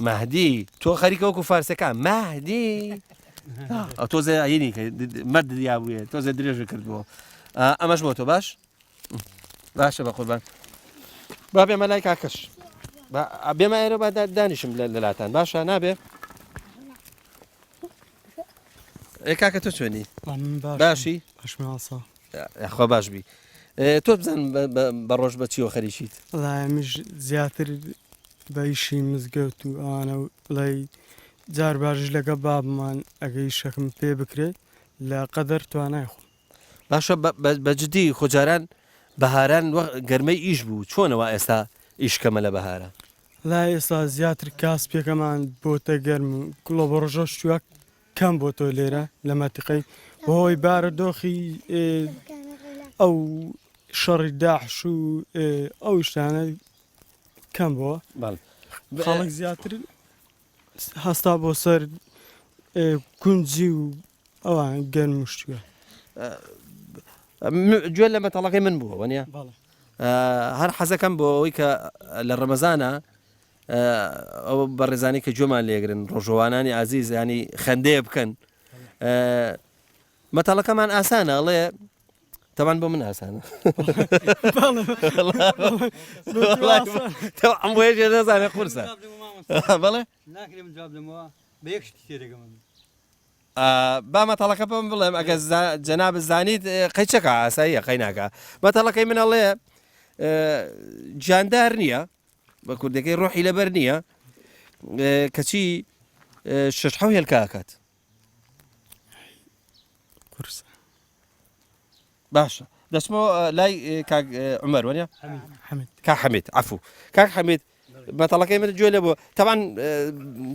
A: مەهدی تۆ خەریکە وەکو فارسەکان مەهدی ئەو تۆزە ئاینی مەرد دیابووە تۆزە درێژە کردبووە ئەمەش بۆ تۆ باش باشە بە قوربان با بێمە لای کاکەش بێمە ئێرە با دانیشم لەلاتان باشە نابێ کاکە تۆ چۆنی باشی خوا باش بی تۆ بزان بە ڕۆژ بە چیوە خەریشیت
J: لایمیش زیاتر بە ئیشی مزگەوت و ئەوانە بڵێ جار باشش لەگە بابمان ئەگەی شەکم پێ بکرێت لە قەدەر توانای خۆ
A: باشە بەجددی خۆجاران بەهاران گەرمەی ئیش بوو چۆنەوە ئێستا ئیشکەمە لە بەهارە
J: لای ئێستا زیاتر کاس پێکەمان بۆتە گەرم و کلۆ بە ڕۆژە شتووە کەم بۆ تۆ لێرە لە مەتیقەی بۆی بارە دۆخی ئەو شەڕی داحش و ئەو شتانە کەم بووە خەڵک زیاتر هەستا بۆ سەر کونجی و ئەوان گەرم شتووە
A: گوێ لە مەتەڵەکەی من بووە وەنیا هەر حەزەکەم بۆ ئەوەی کە لە ڕەمەزانە ئەو بەڕێزانی کە گوێمان لێگرن ڕۆژەوانانی عزیز ینی خەندەیە بکەن مەتەڵەکەمان ئاسانە ئەڵێ تەمان بۆ من ئاسانە ئەم بۆیە نەزانێ قورسە بەڵێ با مەتەڵەکە بم بڵێم ئەگە جەناب زانیت قەیچەکە ئاساییە قەی ناکە مەتەڵەکەی من ئەڵێ گیاندار نییە بە کوردەکەی ڕۆحی لەبەر نییە کەچی شەشحە هێلکاکات
J: قورسە
A: باشە دەچمەوە لای کاک عومەر وەنیا کاک حەمید عەفوو کاک حەمید مەتەڵەکەی من گوێ لێ بوو تەمان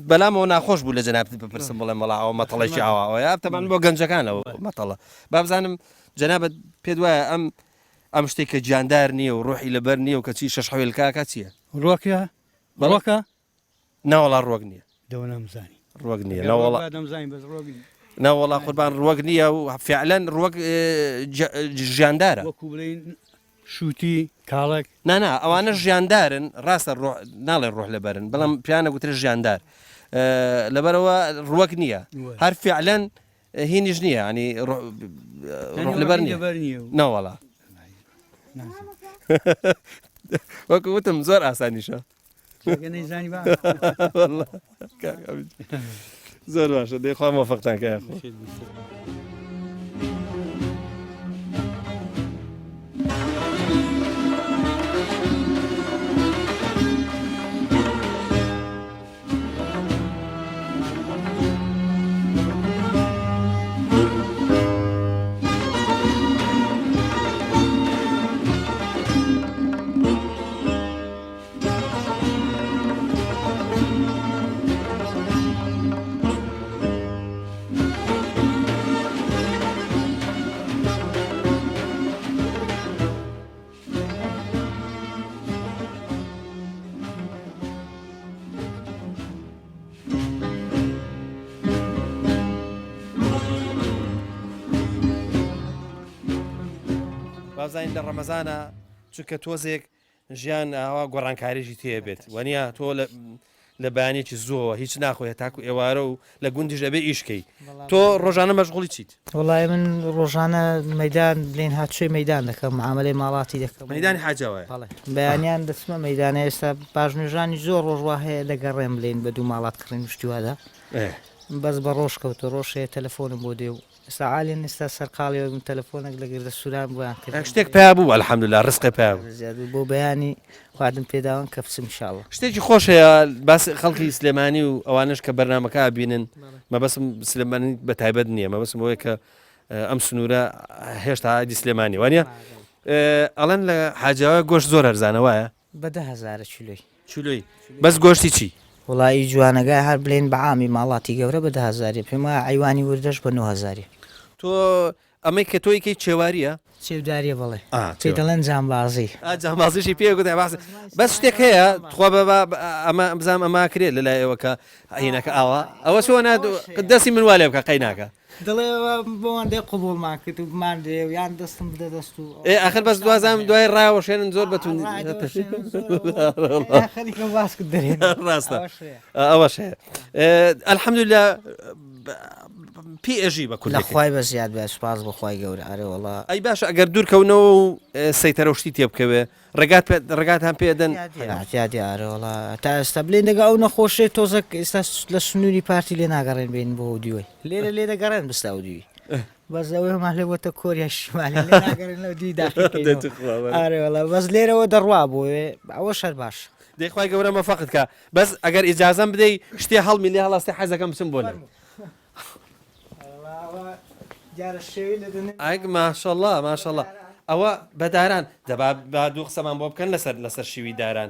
A: بەلامەوە ناخۆش بوو لە جەنابت بپرسم بڵێم وەڵا ئەوە مەتەڵێکی ئاوەیە تەمان بۆ گەنجەکانەوە مەتەڵە با بزانم جەنابەت پێت وایە ئەم شتێک کە گیاندار نییە و ڕۆحی لەبەر نییە و کەچی شەش حەوێلکاکە چییە
F: ڕۆکە بەڕۆکە
A: ناوەڵا ڕۆک نییە
F: دەوە نەمزانی
A: ڕۆک نییە ناوەڵا قوربان ڕۆک نییە و فعلەن ڕۆک ژیاندارە
F: وەکو بڵێن شووتی کاڵک
A: نانا ئەوانە ژیاندارن ڕاستە ناڵێ ڕۆح لەبەرن بەڵام پیانە گوترە ژیاندار لەبەرەوە ڕوەک نییە هەر فعلەن هینیش نییە ینی ڕۆح لەبەر نییە ناوەڵا وەکو وتم زۆر ئاسانیشە زۆر باشە دەیخوا مۆفەقتان کە خۆ بازین لە ڕەمەزانە چونکە تۆزێک ژیان ئاوا گۆڕانکاریشی تێبێت وەنیە تۆ لە بەیانێکی زۆر هیچ ناخۆیە تاکو ئێوارە و لە گوندیش دەبێ ئیشکەی تۆ ڕۆژانە مەشغوڵی چیت
K: وڵای من ڕۆژانە مەدان لێن هاتووی مەدان دەکەم معاملەی ماڵاتی دەکەم
A: مەدانی حاجەوەیە
K: بەیانیان دەچمە مەدانە ئێستا پاژنێژانی زۆر ڕۆژوا هەیە دەگەڕێم لێن بە دوو ماڵات کڕین شتیوادا بەس بە ڕۆژ کەوتە ڕۆژەیە تەلەفۆنم بۆ دێ و ئێستا عالێن ئێستا سەرقاڵی تەلەفۆنێک لە گردە سووران بۆیان کرد
A: شتێک پیا بوو الحەمدوللا ڕزقی پیا بوو
K: بۆ بەیانی خواردن پێداوان کە بچم انشاءالله
A: شتێکی خۆشەیە باس خەڵکی سلێمانی و ئەوانش کە بەرنامەکە بینن مەبەسم سلێمانی بە تایبەت نییە مەبەسم بۆیە کە ئەم سنوورە هێشتا ئایدی سلێمانی وانە ئەڵەن لە حاجاوە گۆشت زۆر هەرزانە وایە
K: بە 10,000
A: چلوی بەس گۆشتی چی
K: وڵی جوانەگای هەر بڵێن بەعامی ماڵاتی گەورە بە 10,000 پێم عیوانی وردەش بە 9,000
A: تۆ ئەمەی کە تۆیکەی چێواریە
K: چێوداریە بڵێ پێ دەڵێن جامبازی
A: جامبازیشی پێ گوت بەس شتێک هەیە خوا ئەمە بزانام ئەما کرێت لە لای ئێوە کە هینەکە ئاوا ئەوە چۆن دەستی من لێ بکە قەیناکە
K: دڵێ بۆوان دێ قوبوڵمان کرد و بمان دێ و یان دەستم بدە دەست و
A: ئاخر بەس دوازام دوای ڕاوەشێنن زۆر بەتون
K: باس کرد دەرێن
A: ڕاستە ئەوەش هەیە ئەلحەمدوللا پی ئەژی بە
K: لە خوای بە زیاد بە سوپاس بەخوای گەورە ئەرێ وڵا
A: ئەی باشە ئەگەر دوورکەونەوە و سەیتەرە شتی تێ بکەوێ ڕێگاتان پێدەن
K: احتیاطی ئارە وڵا تا ئێستا بڵێن دەگا ئەو نەخۆشێت تۆزە ئێستا لە سنووری پارتی لێ ناگەڕێن بێن بۆ دیوەی لێرە لێ دەگەڕێن بستا و دیوی بەس ئەوەی هەمان لێ بۆتە کۆریا شیمالی لێ ناگەڕێن لەو دی ئارێ وڵا بەس لێرەوە دەڕوا بۆێ ئەوە شەر باش
A: دەیخوای گەورە مەفەقت کە بەس ئەگەر ئیجازەم بدەی شتێ هەڵمی لێ هەڵاستی حەزەکەم بچم بۆ لە ئایک ماشەڵڵا ماشەڵڵا ئەوە بەداران دەبا دوو قسەمان بۆ بکەن لەسەر شیوی داران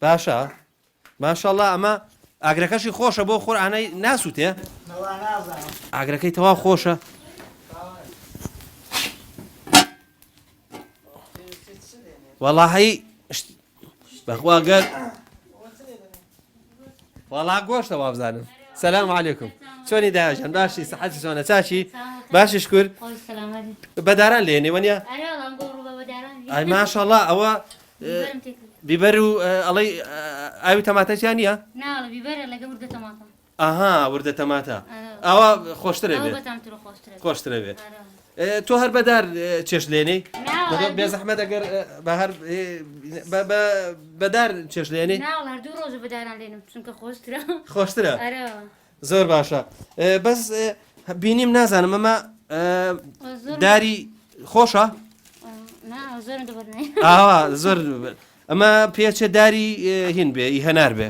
A: باشە ماشەڵڵا ئەمە ئاگرەکەشی خۆشە بۆ خۆرانەی ناسووتێ ئاگرەکەی تەواو خۆشە وەڵاهی بەخواگەر وەڵا گۆشتە وابزانم سلام علیکم چۆنی داژان باشی سەحەتی چۆنە چاچی باشی شکر بەداران لێنێ وەنیە ئای ماشەڵڵا ئەوە بیبەر و ئەڵەی ئاوی تەماتەیان نییە ئاها وردە تەماتە ئەوە خۆشترە بێت خۆشترە بێت تۆ هەر بەدار چێش لێنەی بێزەحمەت ئەگەر بەدار چێش لێنەی خۆشترە زۆر باشە بەس بینیم نازانم ئەمە داری خۆشە ئاوا زۆر ئەمە پێچە داری هین بێ ئی هەنار بێ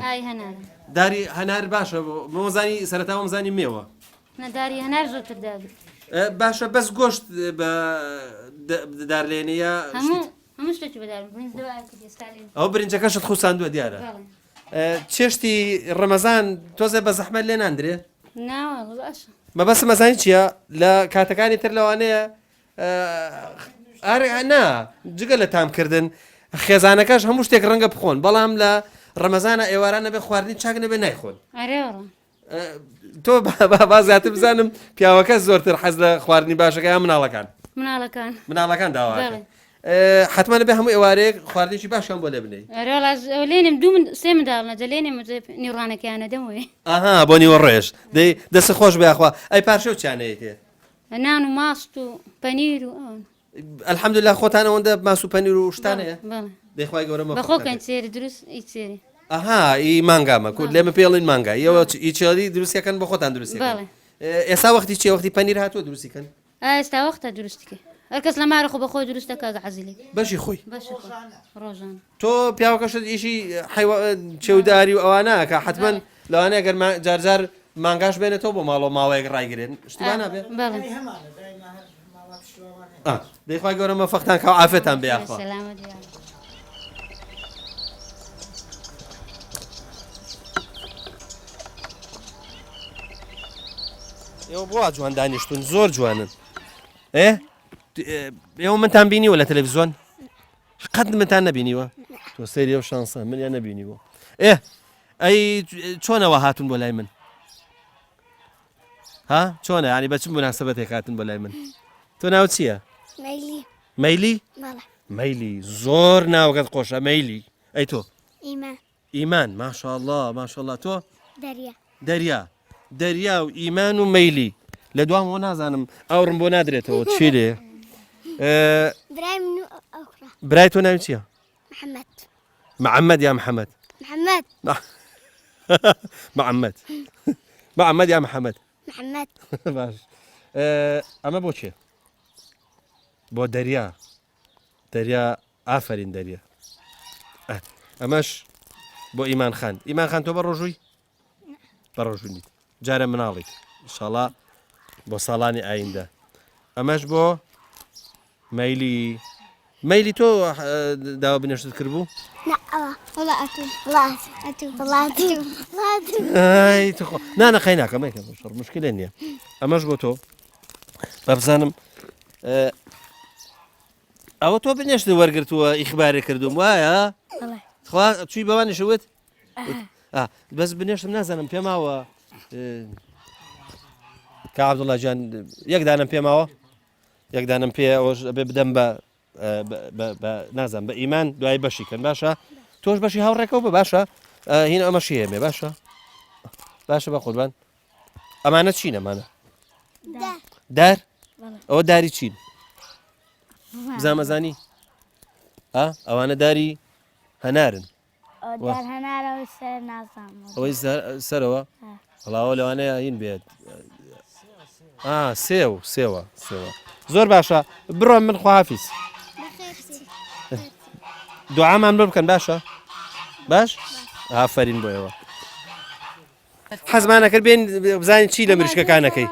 A: داری هەنار باشە مۆزانی سەرەتاوە مزانی مێوە
L: داری هەنار زۆرتر دابێت
A: باشە بەس گۆشت دار لێنەیە ئەو برنجەکەشت خوساندووە دیارە چێشتی ڕەمەزان تۆزێ بە زەحمەت لێ ناندرێ مەبەسم مەزانی چییە لە کاتەکانی تر لەوانەیە نا جگە لە تامکردن خێزانەکەش هەموو شتێک ڕەنگە بخۆن بەڵام لە ڕەمەزانە ئێواران نەبێ خواردنی چاک نەبێ نایخۆن تۆ بازاتر بزانم پیاوەکە زۆرتر حەز لە خواردنی باشەکە یا مناڵەکان داوا حتمما بێ هەموو ئێوارەیەک خواردنیی باشیان بۆ لێ بنەی
L: لێنم دوو سێ منداڵنەجە لێنێ نیڕانەکەیانە دەمەوەی
A: ئاها بۆ نیوە ڕێژ دەی دەست خۆش بێخوا ئەی پارشە و چیانەیە تێ
L: نان و ماست و پەنیر و
A: الحەمدوللا خۆتان ئەوەندە ماس و پەنیر و شتانەیە دەیخوای گەورە
L: بەخۆکەن سێری دروست ئیچێری
A: ئەها ئی مانگامە کورد لێمە پێڵین مانگا ئەوە ئیچێری دروستیەکەن بە خۆتان دروستیەکەن ئێستا وەختی چی وەختی پەنیر هاتووە دروستیکەن
L: ئێستا وەختە دروستیکە هەرکەس لە مارە خۆ بەخۆی دروستەکە عەزیلی
A: بەشی خۆی
L: ڕۆژان
A: تۆ پیاوەکەشت ئیشی چێوداری و ئەوانە کە حتمما لەوانەیە گەر جارجار مانگاش بێنێتەوە بۆ ماڵەوە ماوەیەک ڕایگرێن شتیوان نابێ دەیخوای گەورە مەفەقتان کە عافێتان بێ یاخوا ئێوە بۆ جوان دانیشتون زۆر جوانن ئێوە منتان بینیوە لە تەلەڤیزۆن قەت منتان نەبینیوە تۆ سەیری ئەو شانسە منیان نەبینیوە ئەی چۆنەوە هاتون بۆ لای من ها چۆنە ینی بە چ موناسەبەتێک هاتن بۆ لای من تۆ ناو چییە مەیلی مەیلی زۆر ناوگەت خۆشە مەیلی ئەی تۆ ئیمان ماشاءله ماشاءله تۆ دەریا و ئیمان و مەیلی لە دوام بۆ نازانم ئەوڕم بۆ نادرێتەوە چی لێ برای تۆ ناوی چییە؟ محەممەد یا محەممەد محەممەد یا محەممەد باش ئەمە بۆ چێ؟ بۆ دەریا ئافرین دەریا ئەمەش بۆ ئیمان خان تۆ بە ڕۆژووی بە ڕۆژوو نیت جارە مناڵیت ئینشاڵڵا بۆ ساڵانی ئایندە ئەمەش بۆ مەیلی تۆ داوا بنێشت کرد بوو؟ نانەخەی ناکەم شڕ مشکلێ نییە ئەمەش بۆ تۆ بەبزانم ئەوە تۆ بنێشت وەرگرتووە ئیخبارێ کردوم وایە چووی بەوانیشەوت بەس بنێشتم نازانم پێماوە کا عەبدوڵڵا گیان یەکدانم پێماوە یەکدانم پێ ئەوەش ئەبێ بدەم بە نازانم بە ئیمان دوای بەشی کەن باشە تۆش بەشی هاوڕێکەوە بە باشە هین ئەمەشی هێمێ باشە بە قوربان ئەمانە چین ئەمانە دار ئەوە داری چین بزانمەزانی ئەوانە داری هەنارن ئەوەی سەرەوە هەڵاوە لەوانەیە هین بێت سێوە زۆر باشە بڕۆ من خواحافیز دوعامان بۆ بکەن باشە باش ئافەرین بۆ ئێوە حەزمانە کرد بێن بزانین چی لە مریشکەکانەکەی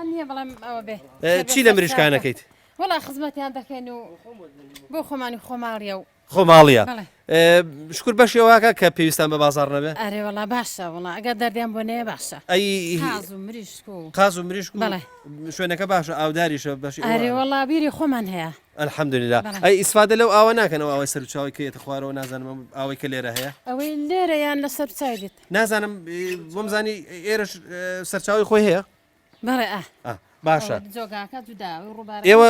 A: چی لە مریشکانەکەیت
M: وڵا خزمەتیان دەکەین و بۆ خۆمانی خۆماڵیە و
A: خۆماڵیە شکر بەشێواکە کە پێویستان بە بازار نەبێ
M: ئەرێ وڵا باشە وڵا ئەگەر دەردیان بۆ نەیە باشە قاز و مریشک
A: شوێنەکە باشە ئاوداریشە بەشی
M: ئەرێ وڵا بیری خۆمان هەیە
A: الحەمدوللا ئەی ئیسفادە لەو ئاوە ناکەنەوە ئەوەی سەر چاوی کەیتە خوارەوە نازانم ئەوەی کە لێرە هەیە
M: ئەوەی لێرە یان لەسەر چاوی دیت
A: نازانم بۆم زانی ئێرەش سەرچاوی خۆی هەیە
M: بەڵێ
A: باشە
M: جۆگاکە جودا
A: ئێوە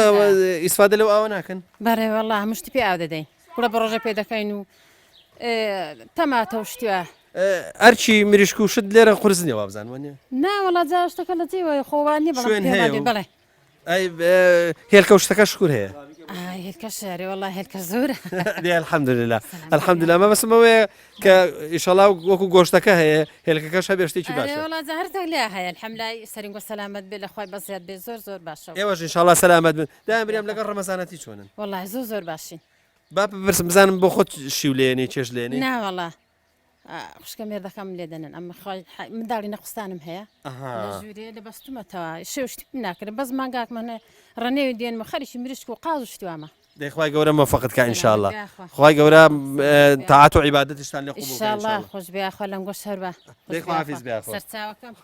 A: ئیسفادە لەو ئاوە ناکەن
M: بەڕێ وەڵا هەمشتی پێ ئاو دەدەین کوڕە بە ڕۆژە پێ دەکەین و تەماتە و شتیوە
A: ئەرچی مریشک و شت لێرە قورزنیە وابزانوانە
M: ناوەڵا جاشتەکە لە جێوە خۆوانی بەڵێ
A: ئەی هێلکە شتەکە شکور هەیە
M: هێلکە شارێ وڵا هێلکە زۆرە
A: الحەمدوللا الحەمدوللا مە بەسمەوەیە کە ئیشەڵا وەکو گۆشتەکە هەیە هێلکەکەش هەبێ شتێکی باشە
M: وڵا زەهرتە لێ هەیە الحەمدلای سەرنگۆ سەلامەت بێ لە خوای بەزیاد بێ زۆر باشە
A: ئێوەش ئینشاڵڵا سەلامەت بن دایان بریام لەگەڵ ڕەمەزانەتی چۆنن
M: وڵای زۆر باشین
A: با بپرسم بزانم بۆ خۆت شیو لێنێ چێش لێنێ
M: ناوەڵا خوشکە مێردەکەم لێ دەنن ئەمە منداڵی نەخستانم هەیە ژوورێ لە بەستومەتەوە شێشتی ناکردن بەس ماگاکمانە ڕەنێوی دێنمە خەریکی مریشک و قاز و شتوامە
A: دەیخوای گەورە مەفەقت کە ئینشاءڵڵا خوای گەورە تاعات و عیبادەتیشتان لێ قوبوڵ کە
M: ئینشاءڵڵا خۆش بێخوا لەم گۆش هەر بە
A: دەیخوافیز بێخوا
M: سەرچاوەکەم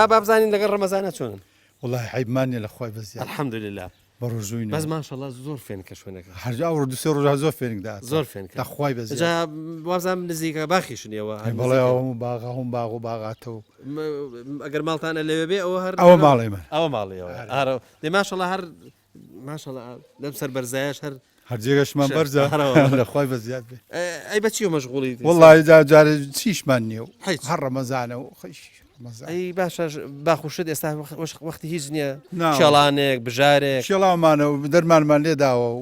A: بابزانین لەگەڵ ڕەمەزانە چۆنن
N: وڵای حیبمانە لە خوای بەزیاد
A: الحەمدوللا
N: بە ڕۆژووی
A: بەس ماشەڵڵا زۆر فێن کە شوێنەکە
N: هەرجا ئەوڕۆ دوسێ ڕۆژ زۆر فێنکدا
A: زۆر فێن
N: لە خوای بەزیاد
A: وازام نزیکە باخیشنەوە
N: بەڵێ ئەوم باغا هەم باغ و باغاتەوە
A: ئەگەر ماڵتانە لەوێ بێ ئەوە هەر
N: ئەوە ماڵی من
A: ئەوە ماڵیەوە دێ ماشەڵڵا هەر ماشەڵڵا لەم سەر بەرزایش
N: هەر جێگەشمان بەرزە لە خوای بەزیاد بێ
A: ئەی بەچی و مەشغوڵی
N: وڵای جارە چیشمان نییە و هەر ڕەمەزانە و خەش
A: ئەی باشە باخوشت ئێستا وەختی هیچ نییە شێڵانێک بژارێک
N: شێڵاومانە و دەرمانمان لێداوە و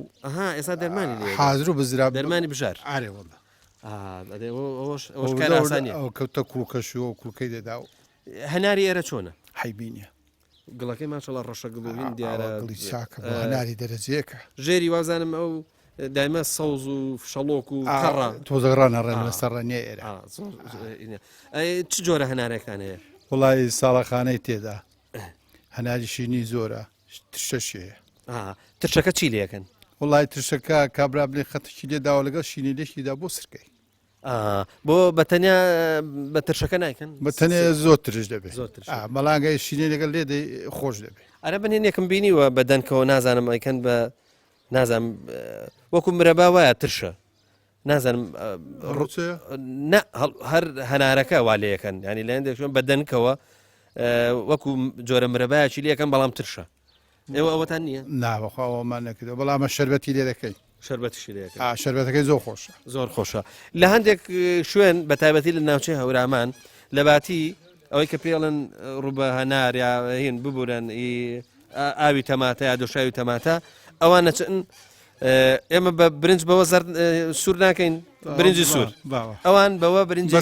A: ئێستا دەرمانی لێ
N: حاضر و بزرا
A: دەرمانی بژار
N: ئارێ وڵا
A: ئەوە
N: کەوتە کوڵکەشی و کوڵکەی دێدا و
A: هەناری ئێرە چۆنە
N: حیبینە
A: گڵەکەی ماشەڵڵا ڕەشە گڵوین دیارە
N: چاکە هەناری دەرەجەیەکە
A: ژێری وازانم ئەو دایمە سەوز و شەڵۆک و کەڕە
N: تۆزەڕانە ڕێن لەسەر ڕێنێ ئێرە
A: چ جۆرە هەنارێکتان هەیە
N: وڵی ساڵەخانەی تێدا هەناری شینی زۆرە تشەشەیە
A: ترشەکە چی لەکەن
N: وڵی ترشەکە کابرا بڵێ خەتەکی لێداوە لەگەڵ شینی لێشیدا بۆ سرکەی
A: بۆ بەتەنیا بە ترشەکە نایکەن
N: بەتەنێ زۆر ترش دەبێت بەڵاگەی شینی لەگەڵ لێدەی خۆش دەبێت
A: ئەرە بنێن یەکم بینیوە بەدەنکەوە نازانم ئەیکەن بە نازانم وەکو مرەبا وایە ترشە نازانم هەر هەنارەکە وا لەکەن ینی لە هەندێک بەدەنکەوە وەکو جۆرە مرەبایەکی لەکەم بەڵام ترشە ئێوە ئەوەتان نییە
N: ناوەخواوەمان نەکردەوە بەڵامە شەربەتی لێ دەکەی شەربەتەکەی زۆر خۆشە
A: زۆر خۆشە لە هەندێک شوێن بە تایبەتی لە ناوچەی هەورامان لە باتی ئەوەی کە پێڵن ڕوبە هەنار یا هین ببورن ئاوی تەماتە یا دۆشاوی تەماتە ئەوان نەچن ئێمە بە برنج بەوە سوور ناکەین برنجی سوور ئەوان بەوە برنجی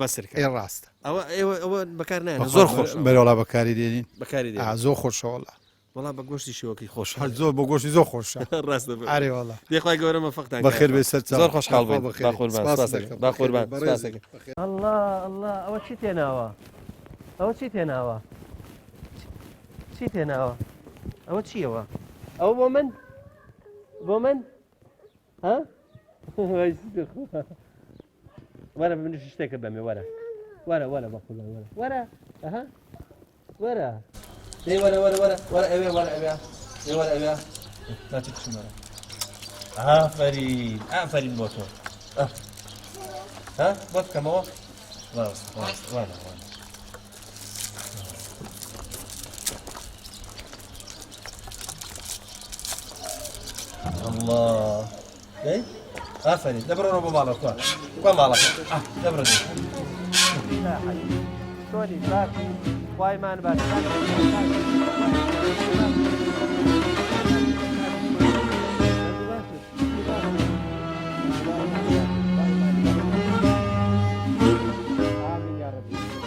N: بەسرکەی ڕاستە
A: ئەوە بەکار نایە زۆر خۆش
N: بەرەوەڵا بەکاری دێنین
A: بەکاری
N: زۆر خۆشەوەڵا
A: وڵا بە گۆشتی شێوەکەی خۆش
N: زۆر بە گۆشتی زۆر خۆشە
A: ڕاستە
N: ئارێوەڵا
A: دێخوای گەورەمە فەقتان
N: بەخێر بێ سەر
A: زۆر خۆشحاڵ بووین باخۆربان الله ئەوە چی تێناوە ئەوە چی تێناوە چی تێناوە ئەوە چیەوە ئەوە بۆ من بۆ من ها وەرە منش شتێکە بەمێ وەرە وەرە وەرە بە خوددا وەرە وەرە ئەها وەرە وەرە وەرە وەرە وەرە ئەوێ وەرە ئەوێ وەرە ئەوێ ناچێت چمەرە ئافەرین ئافەرین بۆ تۆ ها بۆ بکەمەوە وانە الله اي افرين دبروا ابو مالك كم مالك دبروا لا حي سوري باك واي مان باك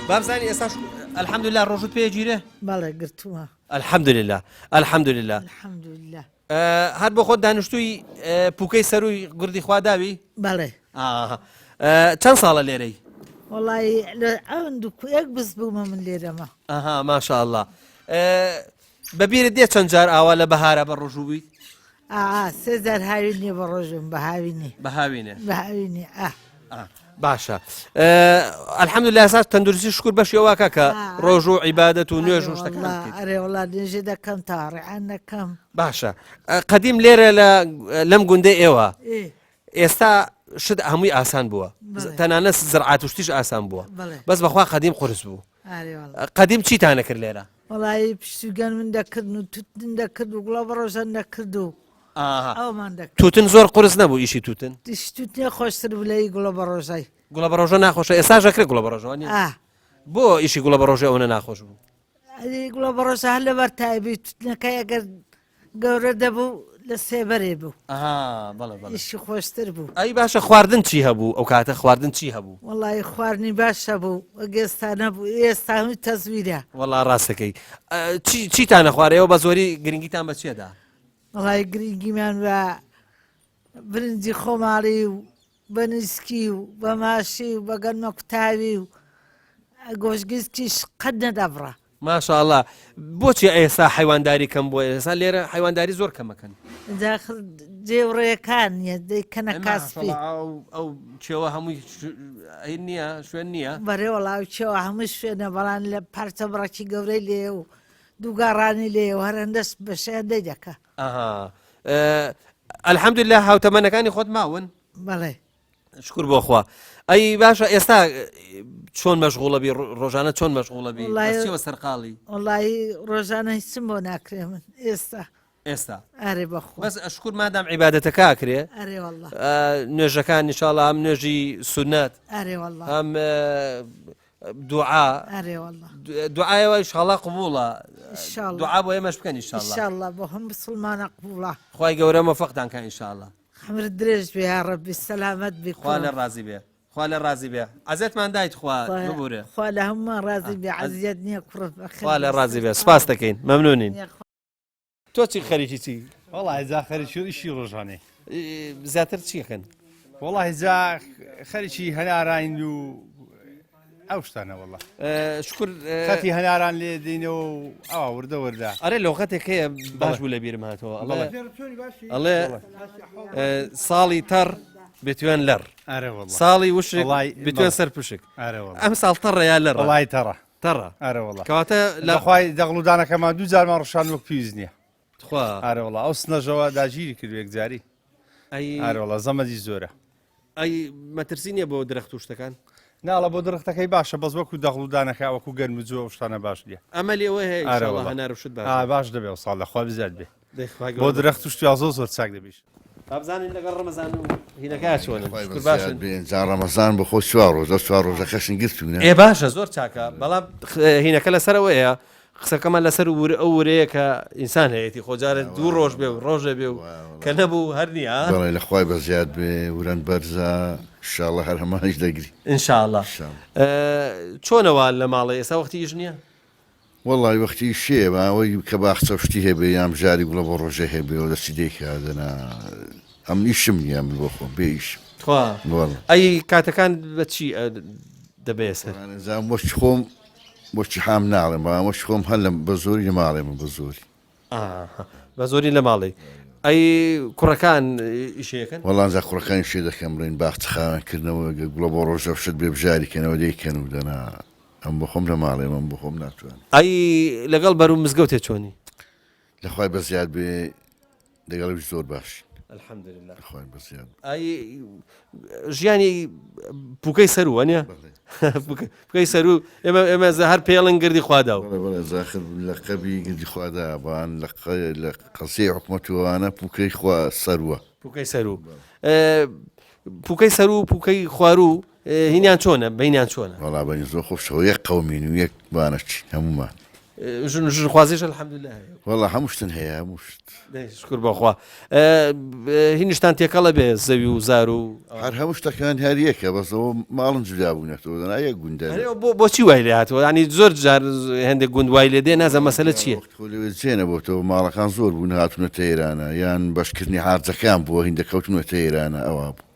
A: باب ثاني اساس الحمد لله الرجل بيجيره
K: بەڵێ گرتووە
A: الحمد لله الحمد لله
K: الحمد لله
A: هەر بۆ خۆت دانیشتووی پوکەی سەروی گوردی خوا داوی
K: بەڵێ
A: چەند ساڵە لێرەی
K: وڵی لە ئەوەن یەک بز بوومە من لێرەمە
A: ماشاء الله بەبیرت دێ چەند جار ئاوا لە بەهارە بە ڕۆژووی
K: سێزار هاوی نیە بە ڕۆژم بەهاوینێ
A: بەهاوینێ
K: بەهاوینێ
A: باشە الحەمدولله ئێستا تەندروستی شکر بەشی ئەوە کە ڕۆژ و عیبادەت و نوێژ و شتەکان
K: ئەرێ وڵات نوێژێ دەکەم تا ڕێعان نەکەم
A: باشە قەدیم لێرە لەم گوندەی ئێوە ئێستا شت هەمووی ئاسان بووە تەنانەت زرعات وشتیش ئاسان بووە بەس بەخوا قەدیم قورس بوو قەدیم چیتانە کرد لێرە
K: وڵی پشتیگەن من دەکردن و توتن دەکرد و گوڵە بەڕۆژان دەکرد و ئەومان دەکرد
A: توتن زۆر قورس نەبوو ئیشی توتن
K: توتنێ خۆشتر بلەی گوڵە بەڕۆژای
A: گوڵە بەڕۆژە ناخۆشە ئێستا ژەکرێت گوڵە بەڕۆژەوە بۆ ئیشی گوڵە بەڕۆژە ئەوە ناخۆش بوو
K: گوڵە بەڕۆژە هەر لەبەر تایبی توتنەکەی ئەگەر گەورە دەبوو لە سێبەرێ بوو ئیشی خۆشتر بوو
A: ئەی باشە خواردن چی هەبوو ئەو کاتە خواردن چی هەبوو
K: وڵی خواردنی باشە بوو ئەگەستا نەبوو ئێستا هەمووی تەزویرە
A: وەڵا ڕاستەکەی چیتانە خوارەوە بە زۆری گرنگیتان بە چێدا
K: وڵی گرنگیمان بە برنجی خۆماڵی و بە نسکی و بە ماشی و بە گەنمە قوتاوی و گۆشتگیزکیش قەت نەدەبڕە
A: ماشاء الله بۆچی ئێستا حیوانداری کەم بۆ ئێستا لێرە حیوانداری زۆر کەمەکەن
K: جێوڕێەکان نیە دەیکەنە کاسپی
A: ئەو چێوە هەمووی نییە شوێن نییە
K: بەڕێ وەڵاو چێوە هەموو شوێنە بەڵان لە پارچە بڕێکی گەورەی لێ و دووگاڕانی لێ و هەرەندەست بەشیان دەیدەکە
A: الحەمدولله هاوتەمەنەکانی خۆت ماون
K: بەڵێ
A: شکر بۆ خوا ئەی باشە ئێستا چۆن مەشغوڵەبی ڕۆژانە چۆن مەشغوڵەبی سەرقاڵی
K: وڵی ڕۆژانە هیچم بۆ ناکرێ من
A: ئێستا
K: ئەرێ بەخۆ
A: بەس ئەشکر مادام عیبادەتەکە ئاکرێ نوێژەکان نیشاڵە ئەم نوێژی سونەت ئەم دوعا دوعایەوە ئینشاڵڵا قبوڵە دوعا بۆ ئێمەش بکەن
K: ئینشاڵڵا بۆ هەم مسلمانە قبوڵە
A: خوای گەورە مەوفەقتان کە ئینشاڵڵا
K: حمرت درێژ بێ یا ڕەبی سەلامەت بێ
A: خوا لە ڕازی بێ خوا لە ڕازی بێ عەزەتمان دایت خوا ببورێ
K: خوا لە هەمومان ڕازی بێ عەزیەت نییە کوڕ
A: خوا لە ڕازی بێ سپاس دەکەین مەمنونین تۆ چی خەریکی چی
C: وەڵی جا خەریکی و ئیشی ڕۆژانێ
A: زیاتر چیەکەن
C: وەڵی جا خەریکی هەناراین و
N: ئەو شتانە وڵە
A: شکر
N: خەتی هەناران لێ دێنەوە و ئەوە وردە وردە
A: ئەرێ لەو خەتێک هەیە باش بوو لە بیرم هاتەوە ئەڵێ ساڵی تەڕ بتوێن لەر ساڵی وشک بتوێن سەر پشک ئەم ساڵ تەڕە یا لەر
N: وڵای تەڕە
A: تەڕە
N: ئارەوەڵە
A: کەواتە
N: لەخوای دەغڵودانەکەمان دوو جارمان ڕشان وەک پێویست نییە
A: خوا
N: ئارەوەڵە ئەو سنەژەوە داگیری کرد یەکجاری ئارەوەڵە زەمەدی زۆرە
A: ئەی مەترسی نییە بۆ درەخت و شتەکان
N: ناڵە بۆ درختەکەی باشە بەس وەکو دەغڵودانەکە وەکو گەرم و جووە شتانە باش دیە
A: ئەمە لێوە هەیە هەنار شت
N: باش دەبێ ساڵ لەخوا بزات بێ بۆ درەخت و شتیا زۆر زۆر چاک دەبیش
A: بابزانین لەگەڵ ڕەمەزان و هینەکە چۆن
O: جا ڕەمەزان بخۆ چوار ڕۆژە چوار ڕۆژەکەشن گرتوونە
A: ئێ باشە زۆر چاکە بەڵام هینەکە لەسەرەوەیە قسەکەمان لەسەر ئەو ورەیە کە ئینسان هەیەی خۆجارە دوو ڕۆژ بێ و ڕۆژە بێ و کە نەبوو هەر نییە
O: بەڵێ لەخوای بەزیاد بێ ورەن بەرزە شاڵە هەر هەمانش دەگری
A: ئینشاءڵڵا چۆنەوە لە ماڵی ئێستا وەختیش نییە
O: وەڵی وەختی شێ ئەوەی کە باخچە شتی هەبێ یام ژاری گوڵە بۆ ڕۆژە هەبێ و دەستی دەیکدەنا ئەم ئیشم نییە من بۆ خۆم بێئیش
A: ئەی کاتەکان بە چی دەبێت
O: زان وەشت خۆم بۆچی حام ناڵێم بەمەش خۆم هەر بە زۆری لە ماڵێ من بە زۆری
A: بە زۆری لە ماڵی ئەی کوڕەکان ئیشەکەن
O: وەڵانجا کوڕەکانی شێ دەکەم بڵین باخچە خاوێنکردنەوە گوڵە بۆ ڕۆژە شت بێ بژاریکەنەوە دەیکەن و دەنا ئەم بە خۆم لە ماڵێ من بە خۆم ناتوان
A: ئەی لەگەڵ بەر و مزگەوتێ چۆنی
O: لەخوای بەزیاد بێ دەگەڵش زۆر باش
A: الحەمدولله
O: لەخوای بەزیاد
A: ئەی ژیانی پوکەی سەروە نیە پوکەی سەرو ئێمە هەر پێڵن گردی خوادا و
O: زاخر لە قەبی گردی خوادا بان لە قەسەی حکومەتوانە پوکەی خوا سەروە
A: پوکەی سەرو پوکەی سەرو و پوکەی خوارو هینیان چۆنە بینیان چۆنە
O: وەڵا بەنی زۆر خۆشەوە یەک قەومین و یەک بانەچی هەمومان
A: ژن خوازیش الحەمدولله هەیە
O: وەڵا هەموو شتن هەیە هەموو شت
A: شکر بەخوا هینیشتان تێکەڵە بێ زەوی و زار و
O: هەر هەموو شتەکان هەر یەکە بەسەوە ماڵم جودا بوونەتەوە دەنا یەک گوندە
A: بۆچی وای لێ هاتەوە ینی زۆر جار هەندێک گوند وای لێ دێ نازە مەسەلە چییە
O: جێنە بۆتەوە ماڵەکان زۆر بوون هاتوونەتە ئێرانە یان بەشکردنی هارجەکان بووە هین دەکەوتونەتە ئێرانە ئەوە بوو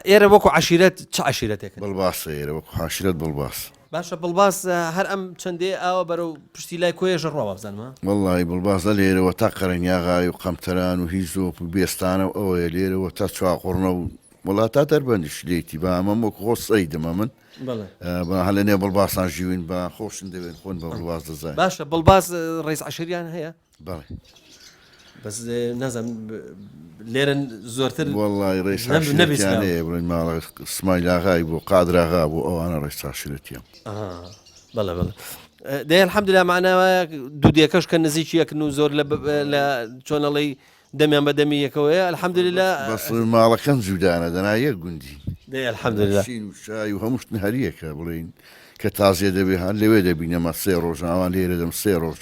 A: ئێرە وەکو عشیرەت چ عشیرەتێک
O: بڵباسە ئێرە وەکو عشیرەت بڵباس
A: باشە بڵباس هەر ئەم چەندێ ئاوە بەرەو پشتی لای کۆیەژە ڕۆوە بزانمە
O: وەڵی بڵباسە لێرەوە تا قەرەنیاغای و قەمتەران و هیچ زۆپ و بێستانە و ئەوەیە لێرەوە تا چواقڕنە و وڵات تا دەربەندیش لێتی بە ئەمە وەکو خۆ سەی دەمە من هە لە نێ بڵباسان ژیوین بە خۆشن دەوێن خۆن بە بڵباس دەزای
A: باشە بڵباس ڕێز عشریان هەیە
O: بەڵێ
A: بەس نازم لێرن زۆرتر
O: وەڵی ڕێسانەیە بڵین ماڵە سمایلاغای بۆ قادراغا بۆ ئەوانە ڕێستاشرەتیە
A: بەڵێ بڵێ دەیە الحەمدولله معناوە دوو دێکەش کە نزیکی یەکن و زۆر لە چۆنەڵی دەمیان بە دەمی یەکەوەیە الحەمدولله
O: بەس ماڵەکەن جوودانە دەنا یەک گوندی
A: دەیە الحەمدولله
O: شین و شای و هەمووشتن هەریەکە بڵین کە تازیە دەبێ هەر لەوێ دەبینەمە سێ ڕۆژ ئەوان لێرە دەم سێ ڕۆژ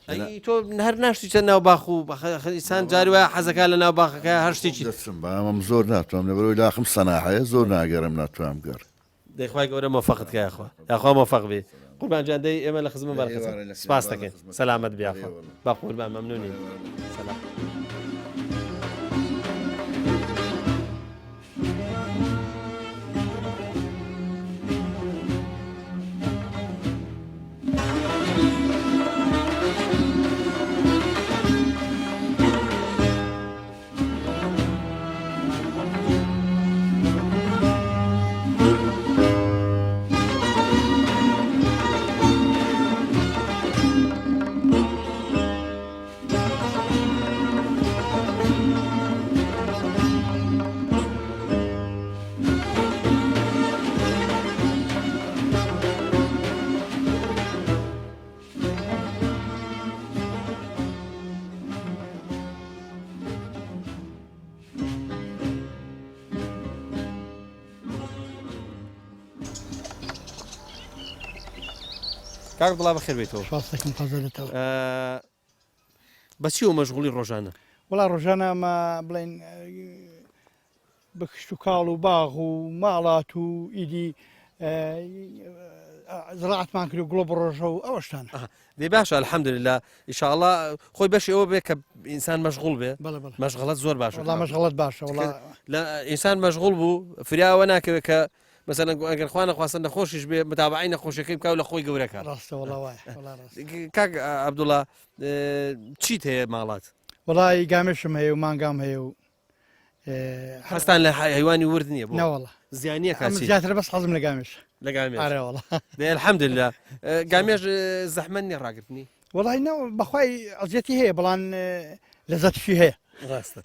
A: تۆ هەر ناشتی چەند ناو باخ و ئینسان جاری وایە حەزەکە لە ناو باخەکە هەر شتێکی
O: دەچم بەمەم زۆر ناتوانم لەبەرەوەی لاخم سەناحەیە زۆر ناگەرم ناتوانم گەڕ
A: دەیخوای گەورە مۆفەقت کە یاخوا مۆفەق بێ قوربان جان دەی ئێمە لە خزمە بەرەکەت سپاس دەکەین سەلامەت بیاخوا با قوربان مەمنونین سەلام کاک بڵا بەخێر بێتەوە
B: ڕاستەکەم خەزەرێتەوە
A: بەچی و مەشغوڵی ڕۆژانە
B: وڵا ڕۆژانە ئەمە بڵێن بە کشت و کاڵ و باغ و ماڵات و ئیدی زراعتمان کرد و گوڵە بڕۆژە و ئەوە شتانە
A: دەی باشە الحەمدولله ئینشاءڵڵا خۆی بەشی ئەوە بێ کە ئینسان مەشغوڵ بێ مەشغەڵەت زۆر باشە
B: مەشغەڵەت باشە
A: لە ئینسان مەشغوڵ بوو فریاوە ناکەوێت کە مەسەلەن ئەگەر خوا نەخواستن نەخۆشیش بێ متابعی نەخۆشیەکەی بکاو لە خۆی گەورەکە کاک عەبدوڵڵا چیت هەیە ماڵات
F: وڵی گامێشم هەیە و مانگام هەیە و
A: هەستان لە حیوانی ورد نییە
F: نەوەڵە
A: زیانیە کاسی
F: زیاتر بەس حەزم لە گامێش
A: لە گامێش
F: ئارێوەڵە
A: الحەمدلله گامێش زەحمەت نییە ڕاگرتنی
F: وڵی بەخوای ئەزیەتی هەیە بەڵام لەزەتشی هەیە
A: ڕاستە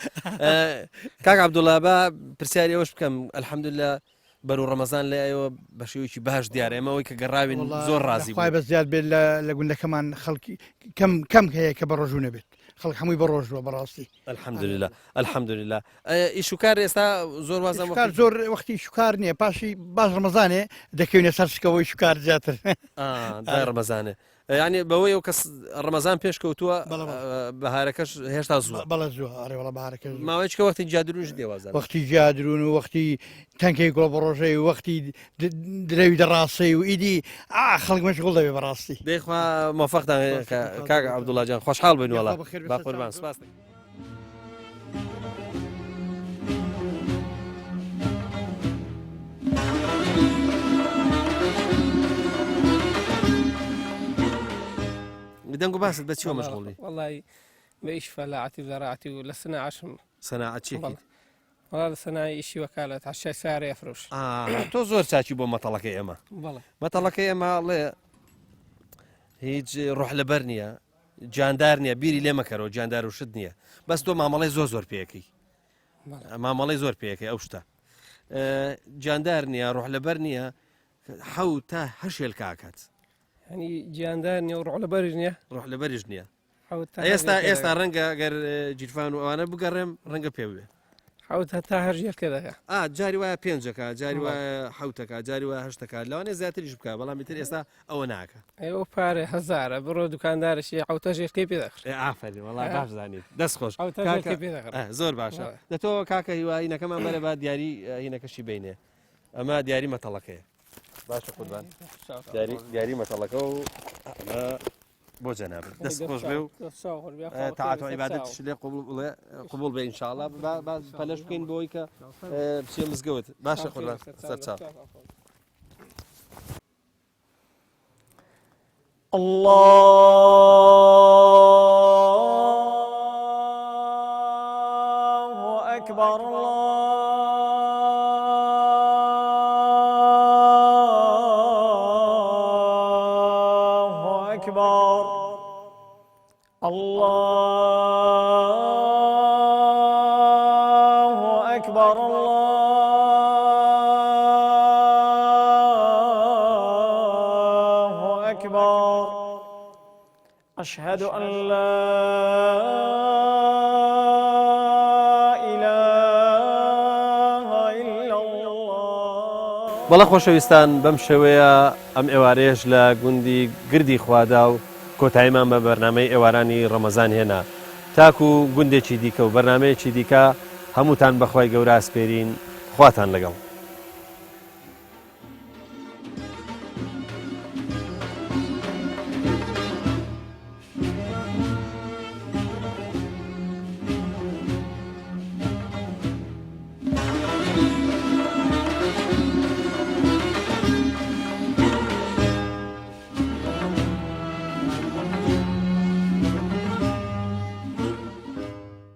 A: کاک عەبدوڵڵا با پرسیاری ئەوەش بکەم ئەلحەمدولله بەرەو ڕەمەزان لە ئێوە بە شێوەیەکی باش دیارە ئێمەوەی کە گەڕاوین زۆر ڕازی
F: خی بە زیاد بێت لە گوندەکەمان خەڵکی کەم هەیە کە بە ڕۆژوو نەبێت خەڵک هەمووی بە ڕۆژوە بەڕاستی
A: ئەلحەمدولله ئەلحەمدولله ئیشوکار ئێستا زۆر وازە
F: زۆر وەختی شوکار نییە پاشی باش ڕەمەزانێ دەکەوینە سەر شکەوەی شوکار زیاتر
A: دای ڕەمەزانێ یعنی بەوەی ئەو کەس ڕەمەزان پێش کەوتووە بەهارەکەش هێشتا زووە
F: بەڵە زووە ئەڕێوەڵە بەهارەکە
A: ماوەیەکە وەختی جادروش دێوازان
F: وەختی جادرون و وەختی تەنکەی گۆڵ بە ڕۆژەی و وەختی درەوی دەڕاستی و ئیدی خەڵک مەشغوڵ دەبێ بەڕاستی
A: دەیخوا مۆفەقتان کاک عەبدوڵڵا جان خۆشحاڵ بن وەڵا با قوربان سپاس دەنگ و باست بە چیوە مەشغوڵی
P: وڵی بەئیش فەلاعەتی زەراعەتی و لە سناعشم
A: سەناعەت چیەکەیت
P: وڵا لە سەنای ئیشی وەکالەت عشای سارە ئەفرۆش
A: تۆ زۆر چاچی بۆ مەتەڵەکەی ئێمە مەتەڵەکەی ئێمە ئەڵێ هیچ ڕۆح لەبەر نییە جاندار نییە بیری لێ مەکەرەوە جاندار و شت نییە بەس تۆ مامەڵی زۆر پێەکەی مامەڵی زۆر پێەکەی ئەو شتە جاندار نییە ڕۆح لەبەر نییە حەوت تا هەشێل کاکات
P: ینی گیاندار نیە و ڕۆح لەبەرش نییە
A: ڕۆح لەبەرش نییە ئێستا ڕەنگە گەر جیرفان و ئەوانە بگەڕێم ڕەنگە پێ بێ
P: حوت هەتا هەژیەکە دەکە
A: جاری وایە پێنجەکە جاری وایە حوتەکە جاری وایە هەشتەکە لەوانێ زیاتریش بکە بەڵام تر ئێستا ئەوە ناکە
P: ئەوە پارێ هەزارە بڕۆ دوکاندارشی حوتەژێکی پێ دەخش
A: ئافری وڵا باش زانیت دەست خۆش زۆر باشە دەتۆ کاکە هیواینەکەمان بەرە با دیاری هینەکەشی بینێ ئەمە دیاری مەتەڵەکەیە باشە قوربان دیاری مەتەڵەکە و بۆ جەناب دەست خۆش بێ و تاعات و عیبادەتش لێ قبول بێ ئینشاءڵڵا پەلەش بکەین بۆی کە بچێ مزگەوت باشە قوربان سەرچاو
Q: الله أكبر الله أكبر الله أكبر الله أكبر أشهد أن لا إله إلا الله.
A: بەڵە خۆشەویستان بەم شێوەیە ئەم ئێوارەیەش لە گوندی گردی خوادا و کۆتاییمان بە بەرنامەی ئێوارانی ڕەمەزان هێنا تاکو و گوندێکی دیکە و بەرنمەیەکی دیکە هەمووتان بەخوای گەورە ئاسپێرین خواتان لەگەڵ